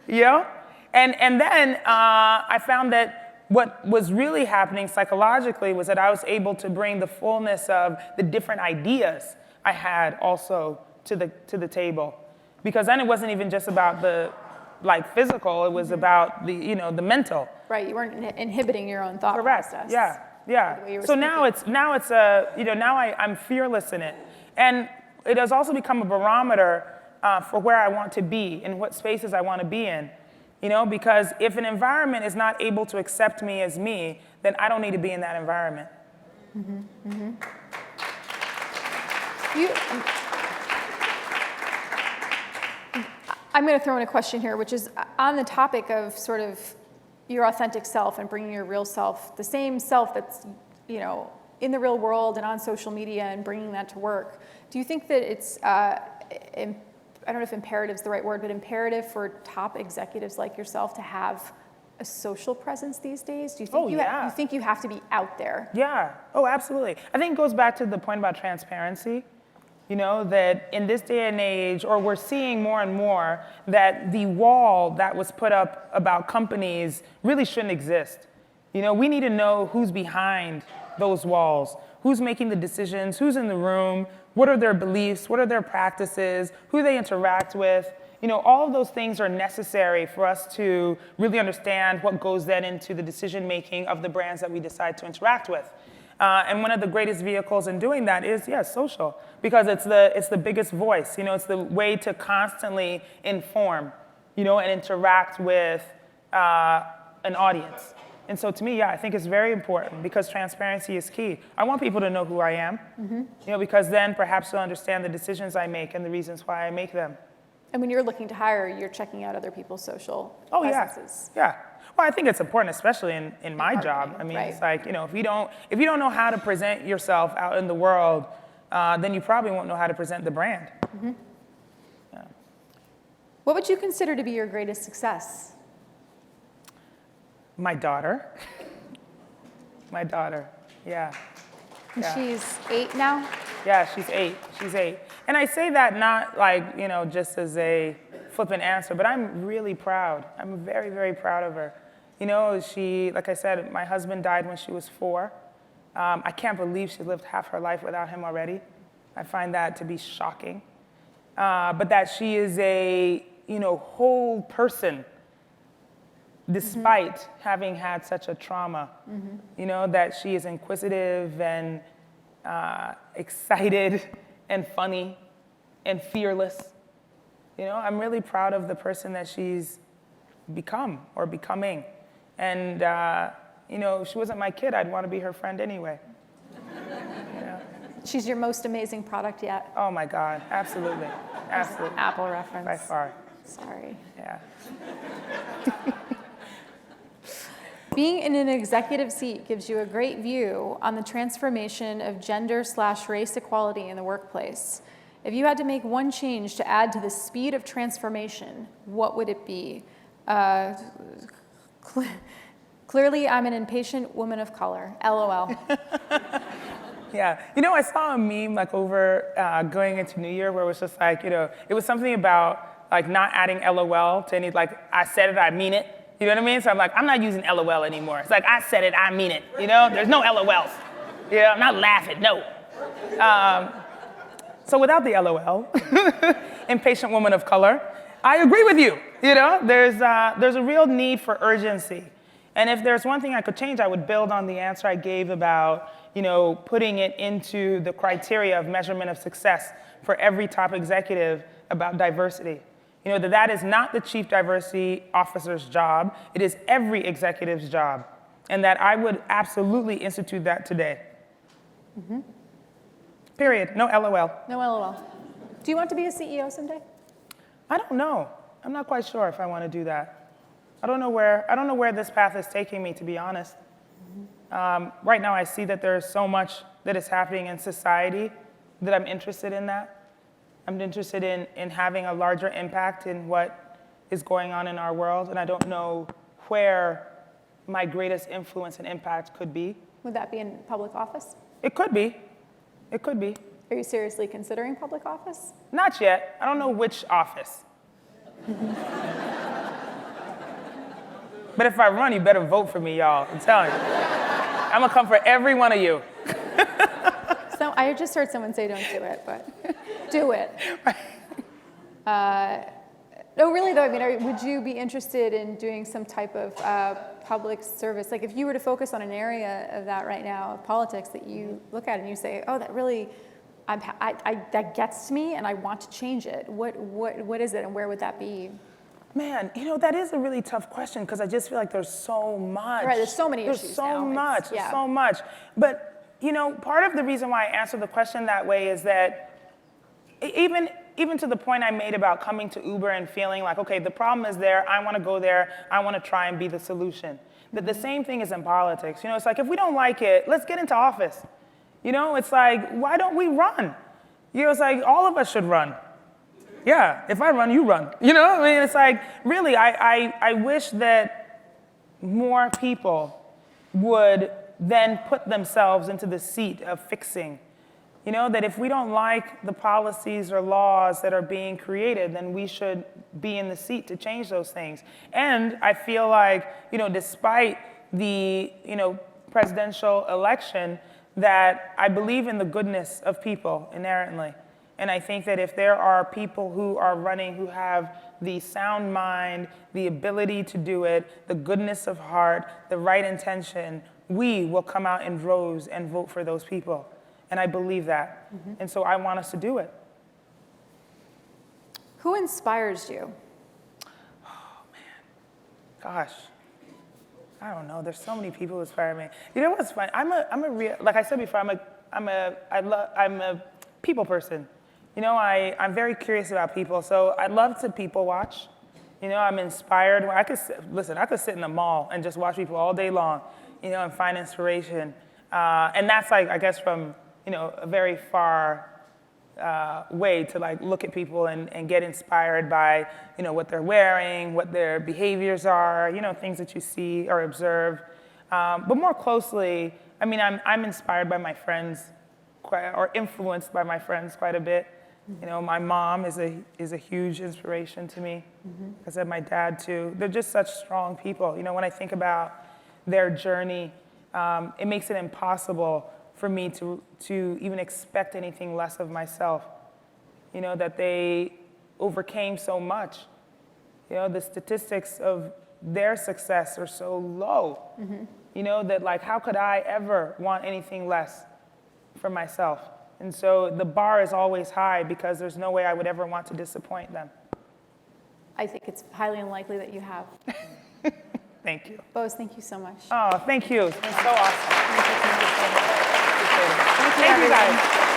you know? And then I found that what was really happening psychologically was that I was able to bring the fullness of the different ideas I had also to the table. Because then it wasn't even just about the physical, it was about the, you know, the mental. Right, you weren't inhibiting your own thought process. Yeah. So now it's you know, now I'm fearless in it. And it has also become a barometer for where I want to be and what spaces I want to be in. You know, because if an environment is not able to accept me as me, then I don't need to be in that environment. I'm going to throw in a question here, which is on the topic of sort of your authentic self and bringing your real self, the same self that's, you know, in the real world and on social media and bringing that to work. Do you think that it's, I don't know if imperative is the right word, but imperative for top executives like yourself to have a social presence these days? Do you think you think you have to be out there? Yeah. Oh, absolutely. I think it goes back to the point about transparency. You know, that in this day and age, or we're seeing more and more, that the wall that was put up about companies really shouldn't exist. You know, we need to know who's behind those walls, who's making the decisions, who's in the room, what are their beliefs, what are their practices, who they interact with. You know, all of those things are necessary for us to really understand what goes then into the decision making of the brands that we decide to interact with. And one of the greatest vehicles in doing that is, social, because it's the biggest voice. You know, it's the way to constantly inform, you know, and interact with an audience. And so to me, I think it's very important because transparency is key. I want people to know who I am, you know, because then perhaps they'll understand the decisions I make and the reasons why I make them. And when you're looking to hire, you're checking out other people's social presences. Yeah. Well, I think it's important, especially in my job. I mean, right. it's like, if you don't know how to present yourself out in the world, then you probably won't know how to present the brand. Yeah. What would you consider to be your greatest success? My daughter. My daughter, yeah. And Yeah. she's 8 now? Yeah, she's 8. She's 8. And I say that not like, just as a flippant answer, but I'm really proud. I'm very, very proud of her. She, like I said, my husband died when she was 4. I can't believe she lived half her life without him already. I find that to be shocking. But that she is a, whole person despite having had such a trauma. That she is inquisitive and excited and funny and fearless. I'm really proud of the person that she's become or becoming. And, if she wasn't my kid, I'd want to be her friend anyway. She's your most amazing product yet. Oh my God, absolutely, absolutely. Apple reference. By far, Sorry. yeah. Being in an executive seat gives you a great view on the transformation of gender/race equality in the workplace. If you had to make one change to add to the speed of transformation, what would it be? Clearly, I'm an impatient woman of color. LOL. Yeah, I saw a meme like over going into New Year where it was just like, it was something about like not adding LOL to any, like, I said it, I mean it. You know what I mean? So I'm like, I'm not using LOL anymore. It's like, I said it, I mean it. There's no LOLs. I'm not laughing, no. So without the LOL, impatient woman of color, I agree with you. There's a real need for urgency. And if there's one thing I could change, I would build on the answer I gave about, putting it into the criteria of measurement of success for every top executive about diversity. That is not the chief diversity officer's job. It is every executive's job. And that I would absolutely institute that today. Period. No LOL. No LOL. Do you want to be a CEO someday? I don't know. I'm not quite sure if I want to do that. I don't know where this path is taking me, to be honest. Right now, I see that there's so much that is happening in society that I'm interested in that. I'm interested in having a larger impact in what is going on in our world, and I don't know where my greatest influence and impact could be. Would that be in public office? It could be. It could be. Are you seriously considering public office? Not yet. I don't know which office. But if I run, you better vote for me, y'all. I'm telling you. I'm gonna come for every one of you. So I just heard someone say don't do it, but do it. No, really though, I mean, would you be interested in doing some type of public service? Like if you were to focus on an area of that right now, of politics, that you look at and you say, oh, that really, that gets to me and I want to change it. What is it and where would that be? Man, that is a really tough question because I just feel like there's so much. Right, there's so many issues There's so now. much, there's so much. But, part of the reason why I answer the question that way is that even to the point I made about coming to Uber and feeling like, okay, the problem is there, I want to go there, I want to try and be the solution. That the same thing is in politics. It's like, if we don't like it, let's get into office. It's like, why don't we run? It's like, all of us should run. Yeah, if I run, you run. It's like, really, I wish that more people would then put themselves into the seat of fixing. That if we don't like the policies or laws that are being created, then we should be in the seat to change those things. And I feel like, despite the, presidential election, that I believe in the goodness of people inherently. And I think that if there are people who are running who have the sound mind, the ability to do it, the goodness of heart, the right intention, we will come out in droves and vote for those people. And I believe that. And so I want us to do it. Who inspires you? Oh, man. Gosh. I don't know. There's so many people who inspire me. You know what's funny? I'm a real, like I said before, I'm a people person. I'm very curious about people, so I love to people watch. You know, I'm inspired. I could sit in the mall and just watch people all day long, you know, and find inspiration. And that's like, I guess, from, you know, a very far way to like look at people and get inspired by, you know, what they're wearing, what their behaviors are, you know, things that you see or observe. But more closely, I mean, I'm inspired by my friends, or influenced by my friends quite a bit. You know, my mom is a huge inspiration to me. I said my dad too. They're just such strong people. You know, when I think about their journey, it makes it impossible for me to even expect anything less of myself. You know, that they overcame so much. You know, the statistics of their success are so low. You know, that like, how could I ever want anything less for myself? And so the bar is always high because there's no way I would ever want to disappoint them. I think it's highly unlikely that you have. Thank you. Boz, thank you so much. Oh, thank you. It's been so awesome. Thank you so much. Thank you guys.